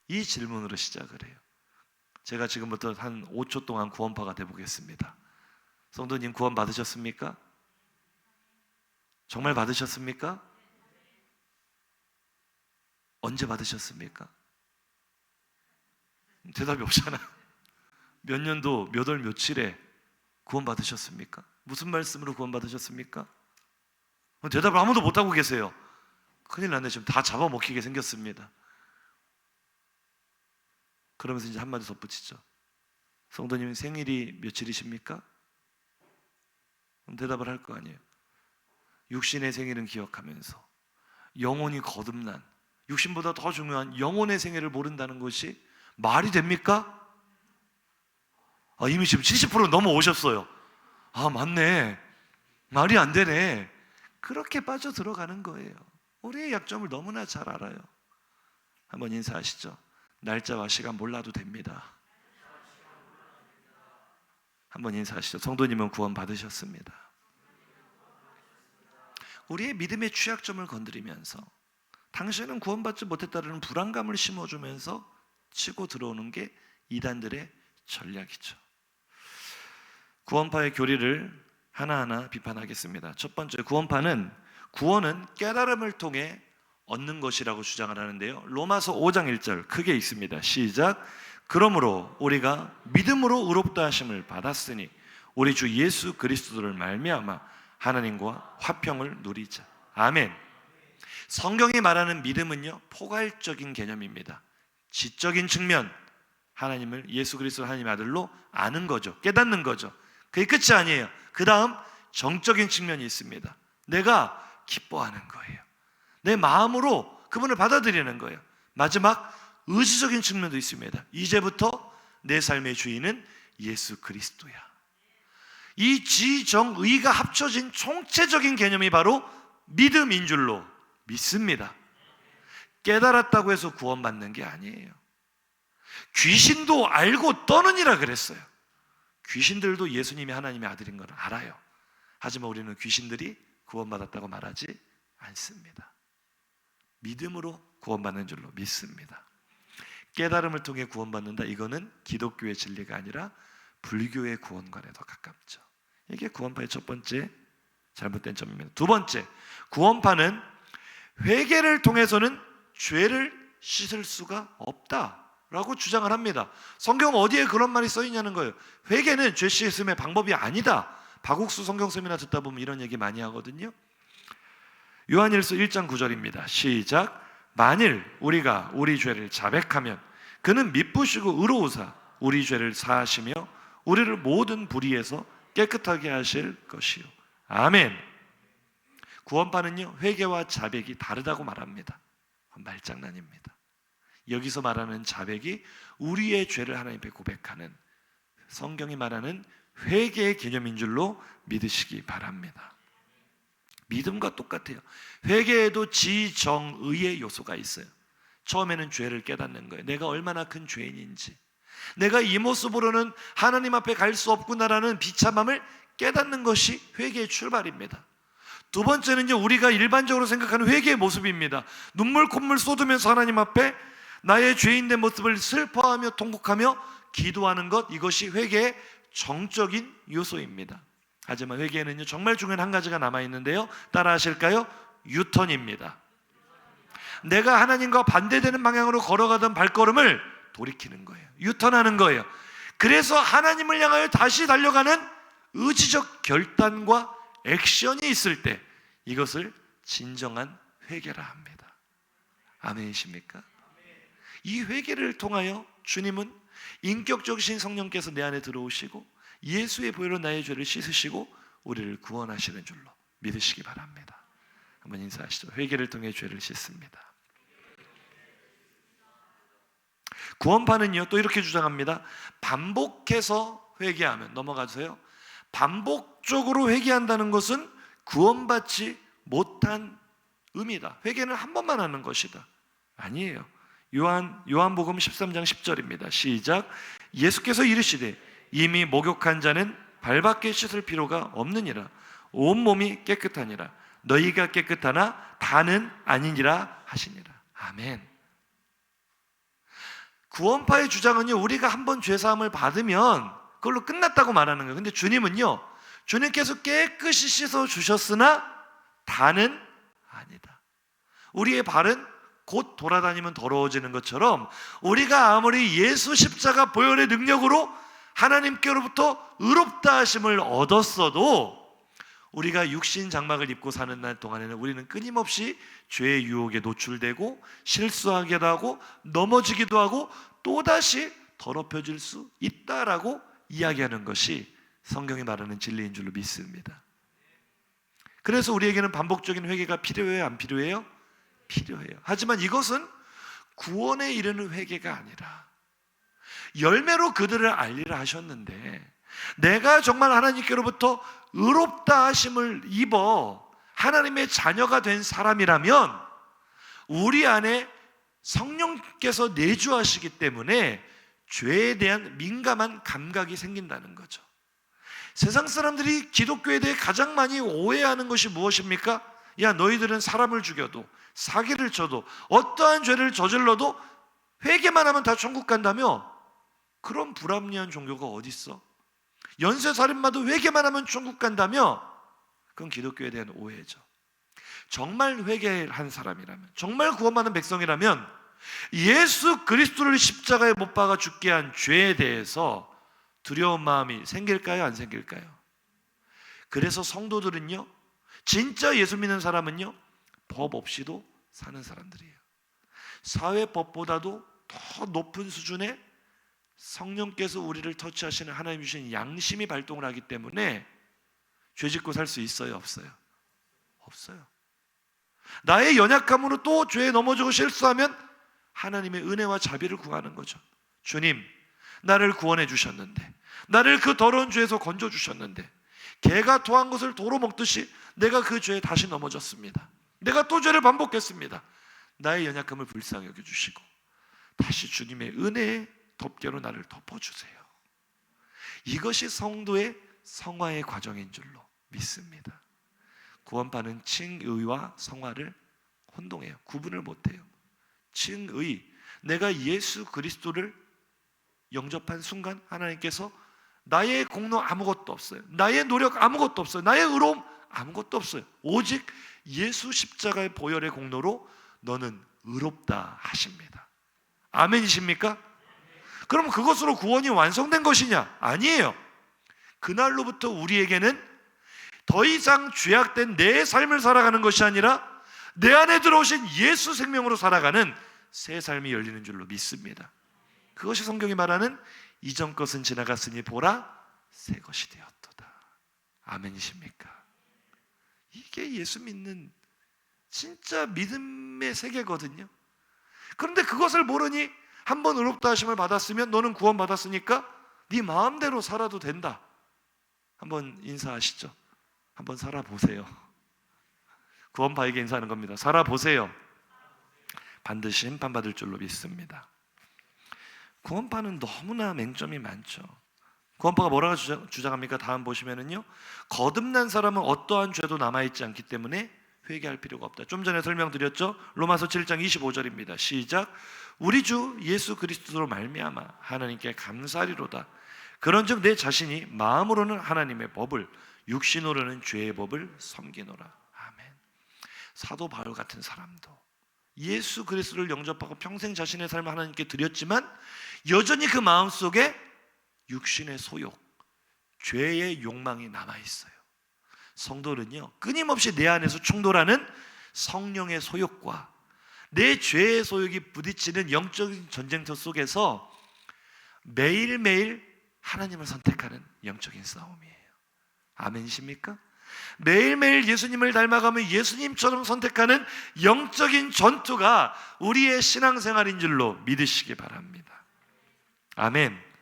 이 질문으로 시작을 해요. 제가 지금부터 한 5초 동안 구원파가 되보겠습니다. 성도님 구원 받으셨습니까? 정말 받으셨습니까? 언제 받으셨습니까? 대답이 없잖아. 몇 년도 몇 월 며칠에 구원 받으셨습니까? 무슨 말씀으로 구원 받으셨습니까? 대답을 아무도 못하고 계세요. 큰일 났네. 지금 다 잡아먹히게 생겼습니다. 그러면서 이제 한마디 덧붙이죠. 성도님 생일이 며칠이십니까? 그럼 대답을 할 거 아니에요. 육신의 생일은 기억하면서 영혼이 거듭난, 육신보다 더 중요한 영혼의 생일을 모른다는 것이 말이 됩니까? 이미 지금 70% 넘어오셨어요. 맞네. 말이 안 되네. 그렇게 빠져 들어가는 거예요. 우리의 약점을 너무나 잘 알아요. 한번 인사하시죠. 날짜와 시간 몰라도 됩니다. 한번 인사하시죠. 성도님은 구원 받으셨습니다. 우리의 믿음의 취약점을 건드리면서 당신은 구원받지 못했다는 불안감을 심어주면서 치고 들어오는 게 이단들의 전략이죠. 구원파의 교리를 하나하나 비판하겠습니다. 첫 번째, 구원은 깨달음을 통해 얻는 것이라고 주장을 하는데요. 로마서 5장 1절 크게 읽습니다. 시작. 그러므로 우리가 믿음으로 의롭다 하심을 받았으니 우리 주 예수 그리스도를 말미암아 하나님과 화평을 누리자. 아멘. 성경이 말하는 믿음은요, 포괄적인 개념입니다. 지적인 측면, 하나님을, 예수 그리스도 하나님의 아들로 아는 거죠. 깨닫는 거죠. 그게 끝이 아니에요. 그 다음 정적인 측면이 있습니다. 내가 기뻐하는 거예요. 내 마음으로 그분을 받아들이는 거예요. 마지막 의지적인 측면도 있습니다. 이제부터 내 삶의 주인은 예수 그리스도야. 이 지정의가 합쳐진 총체적인 개념이 바로 믿음인 줄로 믿습니다. 깨달았다고 해서 구원받는 게 아니에요. 귀신도 알고 떠느니라 그랬어요. 귀신들도 예수님이 하나님의 아들인 걸 알아요. 하지만 우리는 귀신들이 구원받았다고 말하지 않습니다. 믿음으로 구원받는 줄로 믿습니다. 깨달음을 통해 구원받는다, 이거는 기독교의 진리가 아니라 불교의 구원관에 더 가깝죠. 이게 구원파의 첫 번째 잘못된 점입니다. 두 번째, 구원파는 회개를 통해서는 죄를 씻을 수가 없다라고 주장을 합니다. 성경 어디에 그런 말이 써 있냐는 거예요. 회개는 죄 씻음의 방법이 아니다. 박옥수 성경 세미나 듣다 보면 이런 얘기 많이 하거든요. 요한일서 1장 9절입니다. 시작. 만일 우리가 우리 죄를 자백하면 그는 미쁘시고 의로우사 우리 죄를 사하시며 우리를 모든 불의에서 깨끗하게 하실 것이요. 아멘. 구원파는요, 회개와 자백이 다르다고 말합니다. 말장난입니다. 여기서 말하는 자백이 우리의 죄를 하나님 앞에 고백하는, 성경이 말하는 회개의 개념인 줄로 믿으시기 바랍니다. 믿음과 똑같아요. 회개에도 지정의의 요소가 있어요. 처음에는 죄를 깨닫는 거예요. 내가 얼마나 큰 죄인인지, 내가 이 모습으로는 하나님 앞에 갈 수 없구나라는 비참함을 깨닫는 것이 회개의 출발입니다. 두 번째는요, 우리가 일반적으로 생각하는 회개의 모습입니다. 눈물 콧물 쏟으면서 하나님 앞에 나의 죄인된 모습을 슬퍼하며 통곡하며 기도하는 것, 이것이 회개의 정적인 요소입니다. 하지만 회개에는요, 정말 중요한 한 가지가 남아있는데요, 따라 하실까요? 유턴입니다. 내가 하나님과 반대되는 방향으로 걸어가던 발걸음을 돌이키는 거예요. 유턴하는 거예요. 그래서 하나님을 향하여 다시 달려가는 의지적 결단과 액션이 있을 때 이것을 진정한 회개라 합니다. 아멘이십니까? 이 회개를 통하여 주님은 인격적이신 성령께서 내 안에 들어오시고 예수의 보혈로 나의 죄를 씻으시고 우리를 구원하시는 줄로 믿으시기 바랍니다. 한번 인사하시죠. 회개를 통해 죄를 씻습니다. 구원파는요, 또 이렇게 주장합니다. 반복해서 회개하면, 넘어가세요. 반복적으로 회개한다는 것은 구원받지 못한 의미다. 회개는 한 번만 하는 것이다. 아니에요. 요한복음 13장 10절입니다. 시작. 예수께서 이르시되 이미 목욕한 자는 발밖에 씻을 필요가 없느니라. 온몸이 깨끗하니라. 너희가 깨끗하나 다는 아니니라 하시니라. 아멘. 구원파의 주장은요, 우리가 한번 죄사함을 받으면 그걸로 끝났다고 말하는 거예요. 근데 주님은요, 주님께서 깨끗이 씻어 주셨으나 다는 아니다. 우리의 발은 곧 돌아다니면 더러워지는 것처럼 우리가 아무리 예수 십자가 보혈의 능력으로 하나님께로부터 의롭다 하심을 얻었어도 우리가 육신 장막을 입고 사는 날 동안에는 우리는 끊임없이 죄의 유혹에 노출되고 실수하기도 하고 넘어지기도 하고 또다시 더럽혀질 수 있다라고 이야기하는 것이 성경이 말하는 진리인 줄로 믿습니다. 그래서 우리에게는 반복적인 회개가 필요해요? 안 필요해요? 필요해요. 하지만 이것은 구원에 이르는 회개가 아니라 열매로 그들을 알리라 하셨는데, 내가 정말 하나님께로부터 의롭다 하심을 입어 하나님의 자녀가 된 사람이라면 우리 안에 성령께서 내주하시기 때문에 죄에 대한 민감한 감각이 생긴다는 거죠. 세상 사람들이 기독교에 대해 가장 많이 오해하는 것이 무엇입니까? 야, 너희들은 사람을 죽여도 사기를 쳐도 어떠한 죄를 저질러도 회개만 하면 다 천국 간다며? 그런 불합리한 종교가 어디 있어? 연쇄살인마도 회개만 하면 천국 간다며? 그건 기독교에 대한 오해죠. 정말 회개한 사람이라면, 정말 구원받은 백성이라면 예수 그리스도를 십자가에 못 박아 죽게 한 죄에 대해서 두려운 마음이 생길까요? 안 생길까요? 그래서 성도들은요, 진짜 예수 믿는 사람은요, 법 없이도 사는 사람들이에요. 사회법보다도 더 높은 수준의 성령께서 우리를 터치하시는 하나님 주신 양심이 발동을 하기 때문에 죄 짓고 살 수 있어요? 없어요? 없어요. 나의 연약함으로 또 죄에 넘어지고 실수하면 하나님의 은혜와 자비를 구하는 거죠. 주님, 나를 구원해 주셨는데, 나를 그 더러운 죄에서 건져 주셨는데, 개가 토한 것을 도로 먹듯이 내가 그 죄에 다시 넘어졌습니다. 내가 또 죄를 반복했습니다. 나의 연약함을 불쌍히 여겨주시고 다시 주님의 은혜의 덮개로 나를 덮어주세요. 이것이 성도의 성화의 과정인 줄로 믿습니다. 구원파는 칭의와 성화를 혼동해요. 구분을 못해요. 칭의, 내가 예수 그리스도를 영접한 순간 하나님께서 나의 공로 아무것도 없어요. 나의 노력 아무것도 없어요. 나의 의로움 아무것도 없어요. 오직 예수 십자가의 보혈의 공로로 너는 의롭다 하십니다. 아멘이십니까? 그럼 그것으로 구원이 완성된 것이냐? 아니에요. 그날로부터 우리에게는 더 이상 죄악된 내 삶을 살아가는 것이 아니라 내 안에 들어오신 예수 생명으로 살아가는 새 삶이 열리는 줄로 믿습니다. 그것이 성경이 말하는 이전 것은 지나갔으니 보라 새 것이 되었도다. 아멘이십니까? 이게 예수 믿는 진짜 믿음의 세계거든요. 그런데 그것을 모르니 한번 의롭다 하심을 받았으면 너는 구원 받았으니까 네 마음대로 살아도 된다. 한번 인사하시죠. 한번 살아보세요. 구원파에게 인사하는 겁니다. 살아보세요. 반드시 심판받을 줄로 믿습니다. 구원파는 너무나 맹점이 많죠. 구원파가 뭐라고 주장합니까? 다음 보시면은요, 거듭난 사람은 어떠한 죄도 남아있지 않기 때문에 회개할 필요가 없다. 좀 전에 설명드렸죠. 로마서 7장 25절입니다. 시작. 우리 주 예수 그리스도로 말미암아 하나님께 감사하리로다. 그런즉 내 자신이 마음으로는 하나님의 법을, 육신으로는 죄의 법을 섬기노라. 아멘. 사도 바울 같은 사람도 예수 그리스도를 영접하고 평생 자신의 삶을 하나님께 드렸지만 여전히 그 마음속에 육신의 소욕, 죄의 욕망이 남아있어요. 성도는요, 끊임없이 내 안에서 충돌하는 성령의 소욕과 내 죄의 소욕이 부딪히는 영적인 전쟁터 속에서 매일매일 하나님을 선택하는 영적인 싸움이에요. 아멘이십니까? 매일매일 예수님을 닮아가며 예수님처럼 선택하는 영적인 전투가 우리의 신앙생활인 줄로 믿으시기 바랍니다. 아멘.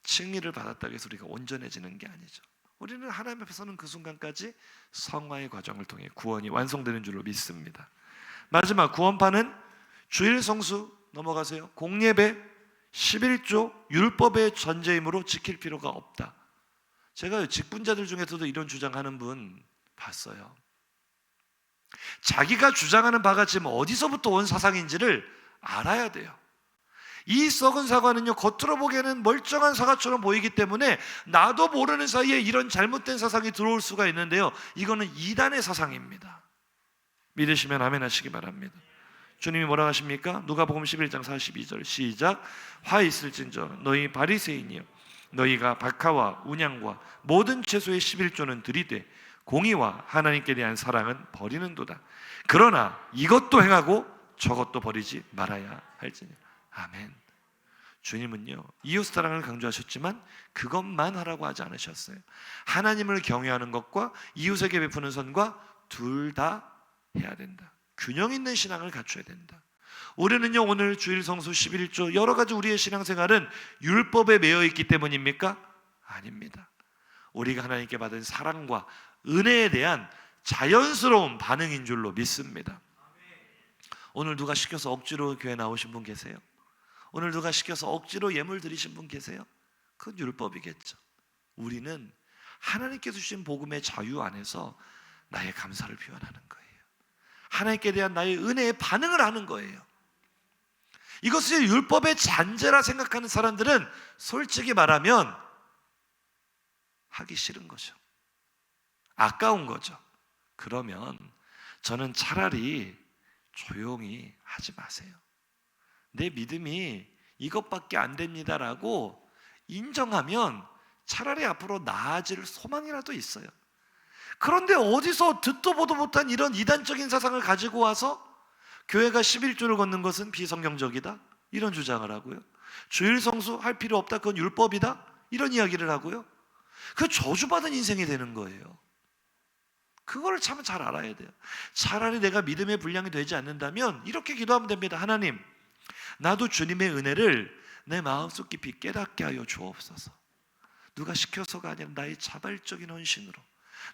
칭의를 받았다고 해서 우리가 온전해지는 게 아니죠. 우리는 하나님 앞에 서는 그 순간까지 성화의 과정을 통해 구원이 완성되는 줄로 믿습니다. 마지막 구원파는 주일 성수 넘어가세요. 공예배, 11조, 율법의 전제이므로 지킬 필요가 없다. 제가 직분자들 중에서도 이런 주장하는 분 봤어요. 자기가 주장하는 바가 지금 어디서부터 온 사상인지를 알아야 돼요. 이 썩은 사과는요, 겉으로 보기에는 멀쩡한 사과처럼 보이기 때문에 나도 모르는 사이에 이런 잘못된 사상이 들어올 수가 있는데요, 이거는 이단의 사상입니다. 믿으시면 아멘 하시기 바랍니다. 주님이 뭐라고 하십니까? 누가복음 11장 42절 시작. 화 있을진저 너희 바리새인이여, 너희가 박하와 운양과 모든 채소의 11조는 들이되 공의와 하나님께 대한 사랑은 버리는도다. 그러나 이것도 행하고 저것도 버리지 말아야 할지니. 아멘. 주님은요, 이웃사랑을 강조하셨지만 그것만 하라고 하지 않으셨어요. 하나님을 경외하는 것과 이웃에게 베푸는 선과 둘 다 해야 된다. 균형 있는 신앙을 갖춰야 된다. 우리는요, 오늘 주일 성수 11조 여러 가지 우리의 신앙생활은 율법에 매여 있기 때문입니까? 아닙니다. 우리가 하나님께 받은 사랑과 은혜에 대한 자연스러운 반응인 줄로 믿습니다. 오늘 누가 시켜서 억지로 교회 나오신 분 계세요? 오늘 누가 시켜서 억지로 예물 드리신 분 계세요? 그건 율법이겠죠. 우리는 하나님께서 주신 복음의 자유 안에서 나의 감사를 표현하는 거예요. 하나님께 대한 나의 은혜에 반응을 하는 거예요. 이것을 율법의 잔재라 생각하는 사람들은 솔직히 말하면 하기 싫은 거죠. 아까운 거죠. 그러면 저는 차라리 조용히 하지 마세요. 내 믿음이 이것밖에 안 됩니다라고 인정하면 차라리 앞으로 나아질 소망이라도 있어요. 그런데 어디서 듣도 보도 못한 이런 이단적인 사상을 가지고 와서 교회가 11조를 걷는 것은 비성경적이다, 이런 주장을 하고요. 주일 성수 할 필요 없다, 그건 율법이다, 이런 이야기를 하고요. 그 저주받은 인생이 되는 거예요. 그거를 참 잘 알아야 돼요. 차라리 내가 믿음의 분량이 되지 않는다면 이렇게 기도하면 됩니다. 하나님, 나도 주님의 은혜를 내 마음속 깊이 깨닫게 하여 주옵소서. 누가 시켜서가 아니라 나의 자발적인 헌신으로,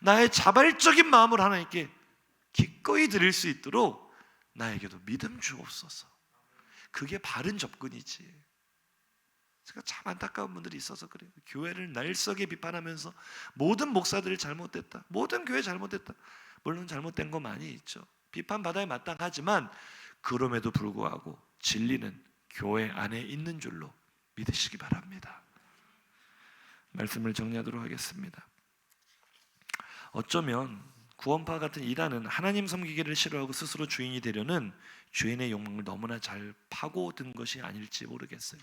나의 자발적인 마음을 하나님께 기꺼이 드릴 수 있도록 나에게도 믿음 주옵소서. 그게 바른 접근이지. 제가 참 안타까운 분들이 있어서 그래요. 교회를 날썩에 비판하면서 모든 목사들이 잘못됐다, 모든 교회 잘못됐다. 물론 잘못된 거 많이 있죠. 비판받아야 마땅하지만 그럼에도 불구하고 진리는 교회 안에 있는 줄로 믿으시기 바랍니다. 말씀을 정리하도록 하겠습니다. 어쩌면 구원파 같은 이단은 하나님 섬기기를 싫어하고 스스로 주인이 되려는 주인의 욕망을 너무나 잘 파고든 것이 아닐지 모르겠어요.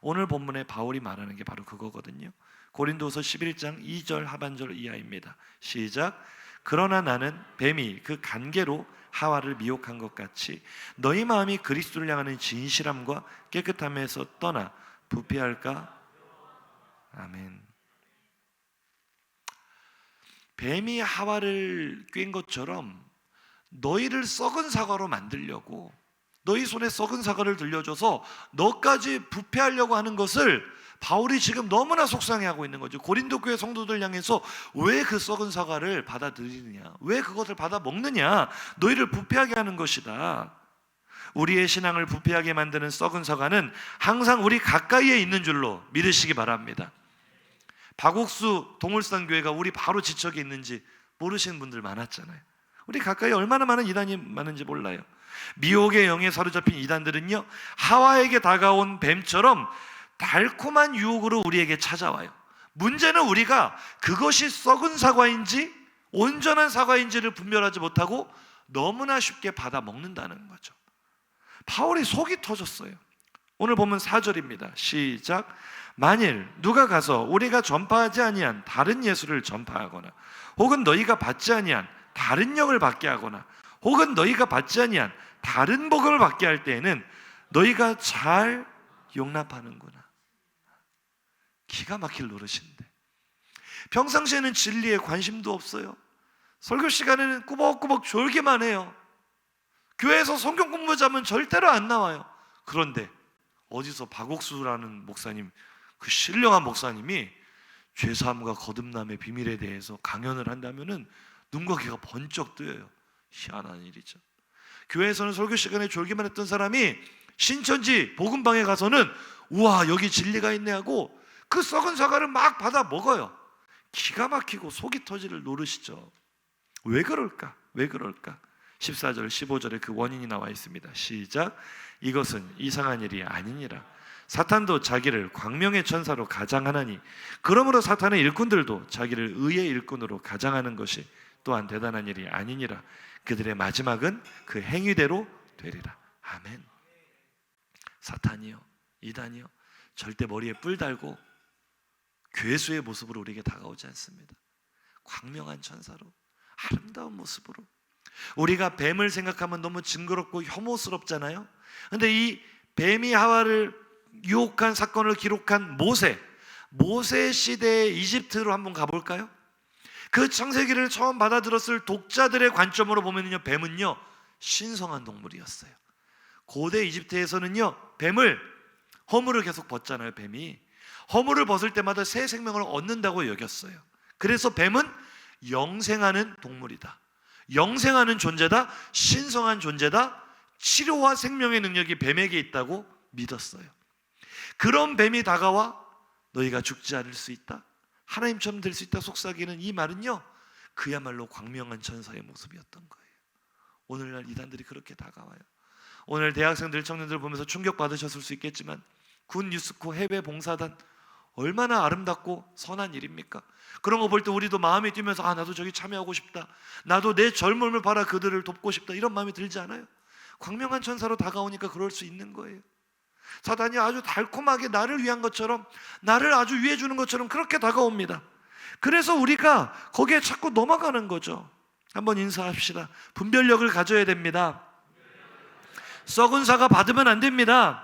오늘 본문에 바울이 말하는 게 바로 그거거든요. 고린도서 11장 2절 하반절 이하입니다. 시작. 그러나 나는 뱀이 그 간계로 하와를 미혹한 것 같이 너희 마음이 그리스도를 향하는 진실함과 깨끗함에서 떠나 부패할까? 아멘. 뱀이 하와를 꿰인 것처럼 너희를 썩은 사과로 만들려고, 너희 손에 썩은 사과를 들려줘서 너까지 부패하려고 하는 것을 바울이 지금 너무나 속상해하고 있는 거죠. 고린도 교회 성도들 향해서 왜 그 썩은 사과를 받아들이느냐, 왜 그것을 받아 먹느냐, 너희를 부패하게 하는 것이다. 우리의 신앙을 부패하게 만드는 썩은 사과는 항상 우리 가까이에 있는 줄로 믿으시기 바랍니다. 박옥수 동울산 교회가 우리 바로 지척에 있는지 모르시는 분들 많았잖아요. 우리 가까이 얼마나 많은 이단이 많은지 몰라요. 미혹의 영에 사로잡힌 이단들은요, 하와에게 다가온 뱀처럼 달콤한 유혹으로 우리에게 찾아와요. 문제는 우리가 그것이 썩은 사과인지 온전한 사과인지를 분별하지 못하고 너무나 쉽게 받아 먹는다는 거죠. 바울이 속이 터졌어요. 오늘 보면 4절입니다. 시작. 만일 누가 가서 우리가 전파하지 아니한 다른 예수를 전파하거나 혹은 너희가 받지 아니한 다른 영을 받게 하거나 혹은 너희가 받지 아니한 다른 복음을 받게 할 때에는 너희가 잘 용납하는구나. 기가 막힐 노릇인데 평상시에는 진리에 관심도 없어요. 설교 시간에는 꾸벅꾸벅 졸기만 해요. 교회에서 성경 공부하자면 절대로 안 나와요. 그런데 어디서 박옥수라는 목사님, 그 신령한 목사님이 죄사함과 거듭남의 비밀에 대해서 강연을 한다면은 눈과 귀가 번쩍 뜨여요. 희한한 일이죠. 교회에서는 설교 시간에 졸기만 했던 사람이 신천지 복음방에 가서는 우와, 여기 진리가 있네 하고 그 썩은 사과를 막 받아 먹어요. 기가 막히고 속이 터질 노릇이죠. 왜 그럴까? 왜 그럴까? 14절 15절에 그 원인이 나와 있습니다. 시작. 이것은 이상한 일이 아니니라. 사탄도 자기를 광명의 천사로 가장하나니 그러므로 사탄의 일꾼들도 자기를 의의 일꾼으로 가장하는 것이 또한 대단한 일이 아니니라. 그들의 마지막은 그 행위대로 되리라. 아멘. 사탄이요, 이단이요, 절대 머리에 뿔 달고 괴수의 모습으로 우리에게 다가오지 않습니다. 광명한 천사로, 아름다운 모습으로. 우리가 뱀을 생각하면 너무 징그럽고 혐오스럽잖아요. 근데 이 뱀이 하와를 유혹한 사건을 기록한 모세 시대의 이집트로 한번 가볼까요? 그 창세기를 처음 받아들었을 독자들의 관점으로 보면요, 뱀은요 신성한 동물이었어요. 고대 이집트에서는요, 뱀을, 허물을 계속 벗잖아요. 뱀이 허물을 벗을 때마다 새 생명을 얻는다고 여겼어요. 그래서 뱀은 영생하는 동물이다, 영생하는 존재다, 신성한 존재다, 치료와 생명의 능력이 뱀에게 있다고 믿었어요. 그런 뱀이 다가와 너희가 죽지 않을 수 있다, 하나님처럼 될 수 있다 속삭이는 이 말은요, 그야말로 광명한 천사의 모습이었던 거예요. 오늘날 이단들이 그렇게 다가와요. 오늘 대학생들, 청년들 보면서 충격받으셨을 수 있겠지만 군 뉴스코 해외 봉사단 얼마나 아름답고 선한 일입니까? 그런 거 볼 때 우리도 마음이 뛰면서 나도 저기 참여하고 싶다, 나도 내 젊음을 바라 그들을 돕고 싶다, 이런 마음이 들지 않아요? 광명한 천사로 다가오니까 그럴 수 있는 거예요. 사단이 아주 달콤하게 나를 위한 것처럼, 나를 아주 위해 주는 것처럼 그렇게 다가옵니다. 그래서 우리가 거기에 자꾸 넘어가는 거죠. 한번 인사합시다. 분별력을 가져야 됩니다. 썩은 사과 받으면 안 됩니다.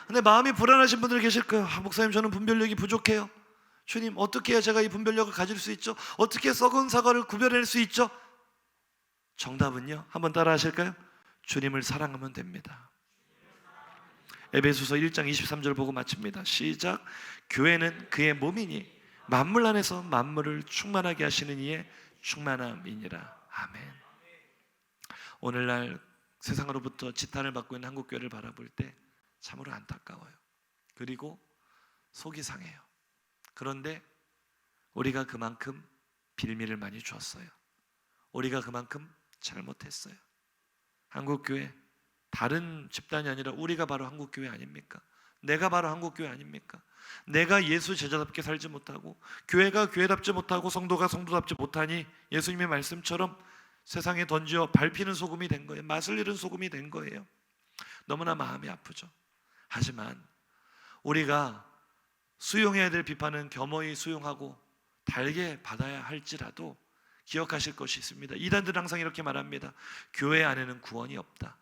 근데 마음이 불안하신 분들 계실 거예요. 목사님, 저는 분별력이 부족해요. 주님, 어떻게 해야 제가 이 분별력을 가질 수 있죠? 어떻게 썩은 사과를 구별할 수 있죠? 정답은요, 한번 따라 하실까요? 주님을 사랑하면 됩니다. 에베소서 1장 23절 보고 마칩니다. 시작. 교회는 그의 몸이니 만물 안에서 만물을 충만하게 하시는 이의 충만함이니라. 아멘. 오늘날 세상으로부터 지탄을 받고 있는 한국교회를 바라볼 때 참으로 안타까워요. 그리고 속이 상해요. 그런데 우리가 그만큼 빌미를 많이 주었어요. 우리가 그만큼 잘못했어요. 한국교회, 다른 집단이 아니라 우리가 바로 한국교회 아닙니까? 내가 바로 한국교회 아닙니까? 내가 예수 제자답게 살지 못하고, 교회가 교회답지 못하고, 성도가 성도답지 못하니 예수님의 말씀처럼 세상에 던져 밟히는 소금이 된 거예요. 맛을 잃은 소금이 된 거예요. 너무나 마음이 아프죠. 하지만 우리가 수용해야 될 비판은 겸허히 수용하고 달게 받아야 할지라도 기억하실 것이 있습니다. 이단들은 항상 이렇게 말합니다. 교회 안에는 구원이 없다,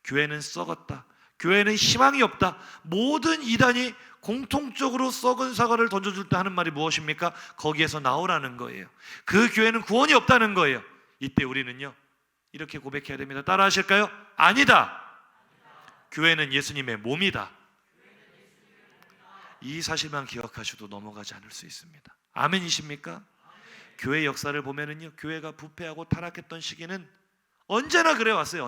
교회는 썩었다, 교회는 희망이 없다. 모든 이단이 공통적으로 썩은 사과를 던져줄 때 하는 말이 무엇입니까? 거기에서 나오라는 거예요. 그 교회는 구원이 없다는 거예요. 이때 우리는요, 이렇게 고백해야 됩니다. 따라 하실까요? 아니다. 교회는 예수님의 몸이다. 이 사실만 기억하셔도 넘어가지 않을 수 있습니다. 아멘이십니까? 교회 역사를 보면은요, 교회가 부패하고 타락했던 시기는 언제나 그래 왔어요.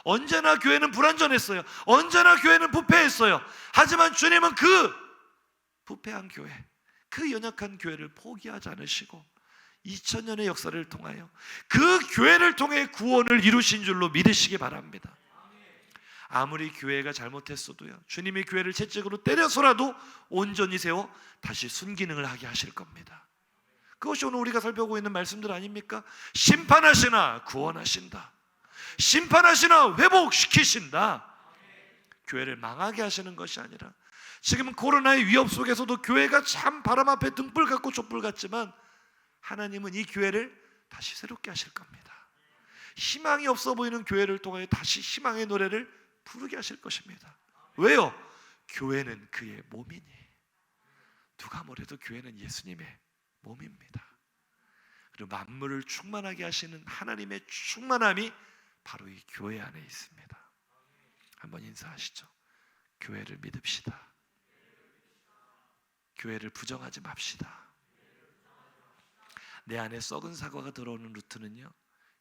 언제나 교회는 불완전했어요. 언제나 교회는 부패했어요. 하지만 주님은 그 부패한 교회, 그 연약한 교회를 포기하지 않으시고 2000년의 역사를 통하여 그 교회를 통해 구원을 이루신 줄로 믿으시기 바랍니다. 아무리 교회가 잘못했어도요, 주님이 교회를 채찍으로 때려서라도 온전히 세워 다시 순기능을 하게 하실 겁니다. 그것이 오늘 우리가 살펴보고 있는 말씀들 아닙니까? 심판하시나 구원하신다, 심판하시나 회복시키신다. 교회를 망하게 하시는 것이 아니라, 지금 코로나의 위협 속에서도 교회가 참 바람 앞에 등불 같고 촛불 같지만 하나님은 이 교회를 다시 새롭게 하실 겁니다. 희망이 없어 보이는 교회를 통하여 다시 희망의 노래를 부르게 하실 것입니다. 왜요? 교회는 그의 몸이니. 누가 뭐래도 교회는 예수님의 몸입니다. 그리고 만물을 충만하게 하시는 하나님의 충만함이 바로 이 교회 안에 있습니다. 한번 인사하시죠. 교회를 믿읍시다. 교회를 부정하지 맙시다. 내 안에 썩은 사과가 들어오는 루트는요,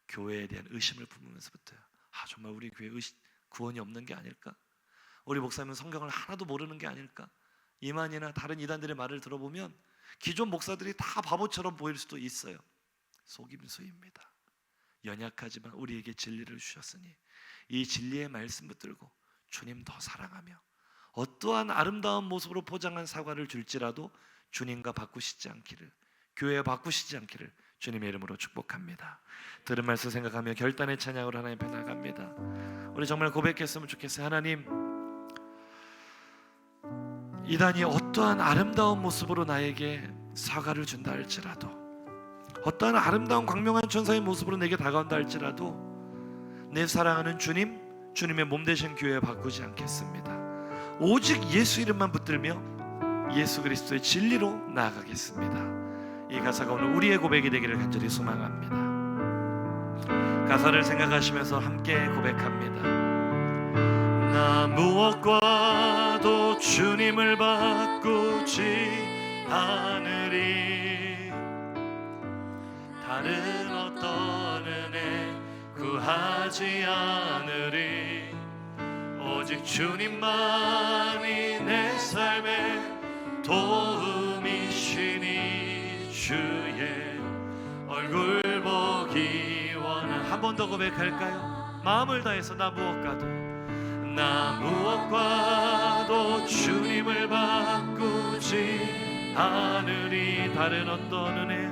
교회에 대한 의심을 품으면서부터요. 정말 우리 교회 구원이 없는 게 아닐까? 우리 목사님은 성경을 하나도 모르는 게 아닐까? 이만이나 다른 이단들의 말을 들어보면 기존 목사들이 다 바보처럼 보일 수도 있어요. 속임수입니다. 연약하지만 우리에게 진리를 주셨으니 이 진리의 말씀 붙들고 주님 더 사랑하며 어떠한 아름다운 모습으로 포장한 사과를 줄지라도 주님과 바꾸시지 않기를, 교회와 바꾸시지 않기를 주님의 이름으로 축복합니다. 들은 말씀 생각하며 결단의 찬양으로 하나님 앞에 나갑니다. 우리 정말 고백했으면 좋겠어요. 하나님, 이단이 어떠한 아름다운 모습으로 나에게 사과를 준다 할지라도, 어떠한 아름다운 광명한 천사의 모습으로 내게 다가온다 할지라도 내 사랑하는 주님, 주님의 몸 되신 교회에 바꾸지 않겠습니다. 오직 예수 이름만 붙들며 예수 그리스도의 진리로 나아가겠습니다. 이 가사가 오늘 우리의 고백이 되기를 간절히 소망합니다. 가사를 생각하시면서 함께 고백합니다. 나 무엇과도 주님을 바꾸지 않으리, 다른 어떤 은혜 구하지 않으리, 오직 주님만이 내 삶의 도움이시니 주의 얼굴 보기 원한. 한 번 더 고백할까요? 마음을 다해서 나 무엇과도 주님을 바꾸지 않으리. 다른 어떤 은혜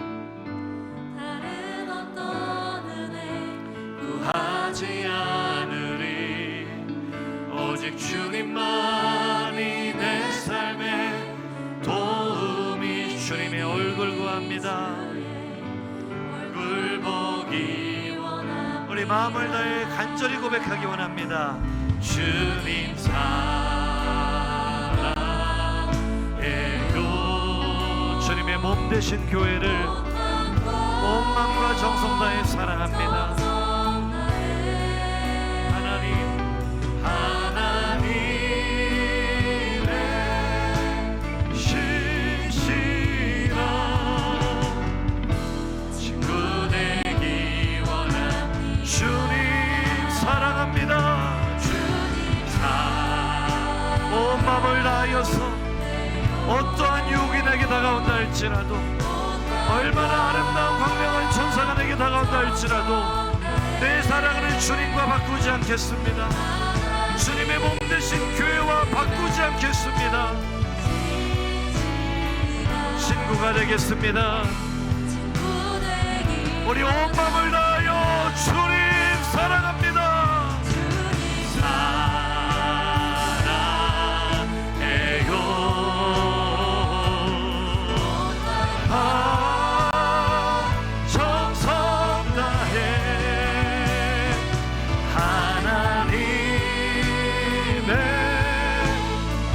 구하지 않으리. 오직 주님만이 내 삶의 도움이. 주님의 얼굴 구합니다. 얼굴 보기 원합니다. 우리 마음을 다해 간절히 고백하기 원합니다. 주님 사랑해요. 주님의 몸 되신 교회를 온 마음과 정성 다해 사랑합니다. 온 마음을 다하여서 어떠한 유혹이 내게 다가온다 할지라도, 얼마나 아름다운 광명한 천사가 내게 다가온다 할지라도 내 사랑을 주님과 바꾸지 않겠습니다. 주님의 몸 되신 교회와 바꾸지 않겠습니다. 친구가 되겠습니다. 우리 온 마음을 다하여 주님 사랑합니다. 정성 다해 하나님의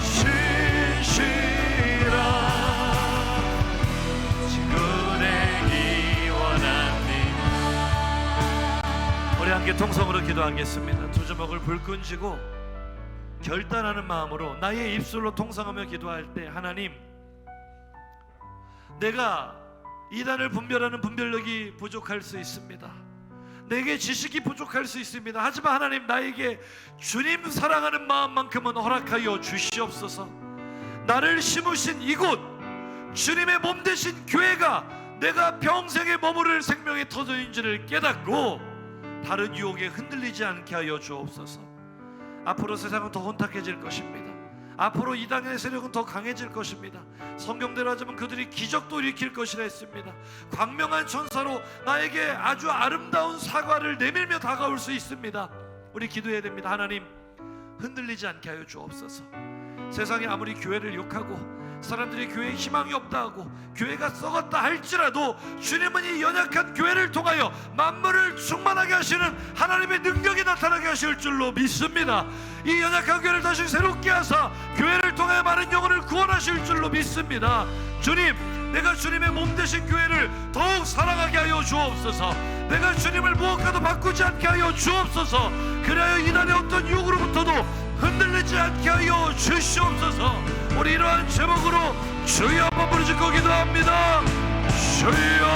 신실한 친구 되기 원합니다. 우리 함께 통성으로 기도하겠습니다. 두 주먹을 불끈 쥐고 결단하는 마음으로 나의 입술로 통성하며 기도할 때, 하나님, 내가 이단을 분별하는 분별력이 부족할 수 있습니다. 내게 지식이 부족할 수 있습니다. 하지만 하나님, 나에게 주님 사랑하는 마음만큼은 허락하여 주시옵소서. 나를 심으신 이곳 주님의 몸 되신 교회가 내가 평생에 머무를 생명의 터전인지를 깨닫고 다른 유혹에 흔들리지 않게 하여 주옵소서. 앞으로 세상은 더 혼탁해질 것입니다. 앞으로 이단의 세력은 더 강해질 것입니다. 성경대로 하자면 그들이 기적도 일으킬 것이라 했습니다. 광명한 천사로 나에게 아주 아름다운 사과를 내밀며 다가올 수 있습니다. 우리 기도해야 됩니다. 하나님, 흔들리지 않게 하여 주옵소서. 세상이 아무리 교회를 욕하고 사람들이 교회에 희망이 없다 하고 교회가 썩었다 할지라도 주님은 이 연약한 교회를 통하여 만물을 충만하게 하시는 하나님의 능력이 나타나게 하실 줄로 믿습니다. 이 연약한 교회를 다시 새롭게 하사 교회를 통해 많은 영혼을 구원하실 줄로 믿습니다. 주님, 내가 주님의 몸 되신 교회를 더욱 사랑하게 하여 주옵소서. 내가 주님을 무엇과도 바꾸지 않게 하여 주옵소서. 그래야 이단의 어떤 유혹으로부터도 흔들리지 않게 하여 주시옵소서. 우리 이러한 제목으로 주여 한번 부르짖고 기도합니다. 주여.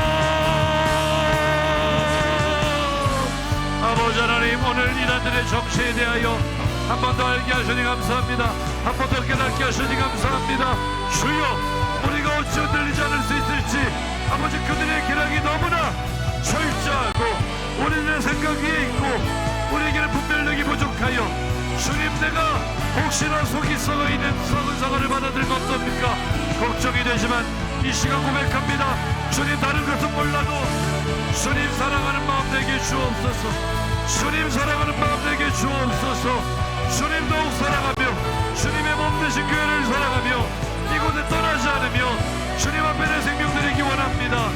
아버지 하나님, 오늘 이단들의 정체에 대하여 한 번 더 알게 하시니 감사합니다. 한 번 더 깨닫게 하시니 감사합니다. 주여, 우리가 어찌 흔들리지 않을 수 있을지, 아버지, 그들의 기량이 너무나 철저하고 우리들의 생각 위에 있고 우리에게는 분별력이 부족하여 주님, 내가 혹시나 속이 썩어있는 썩은 사과를 받아들면 어떻습니까? 걱정이 되지만 이 시간 고백합니다. 주님, 다른 것은 몰라도 주님 사랑하는 마음 내게 주옵소서. 주님 사랑하는 마음 내게 주옵소서. 주님 더욱 사랑하며 주님의 몸 되신 교회를 사랑하며 이곳에 떠나지 않으며 주님 앞에 내 생명 드리기 원합니다.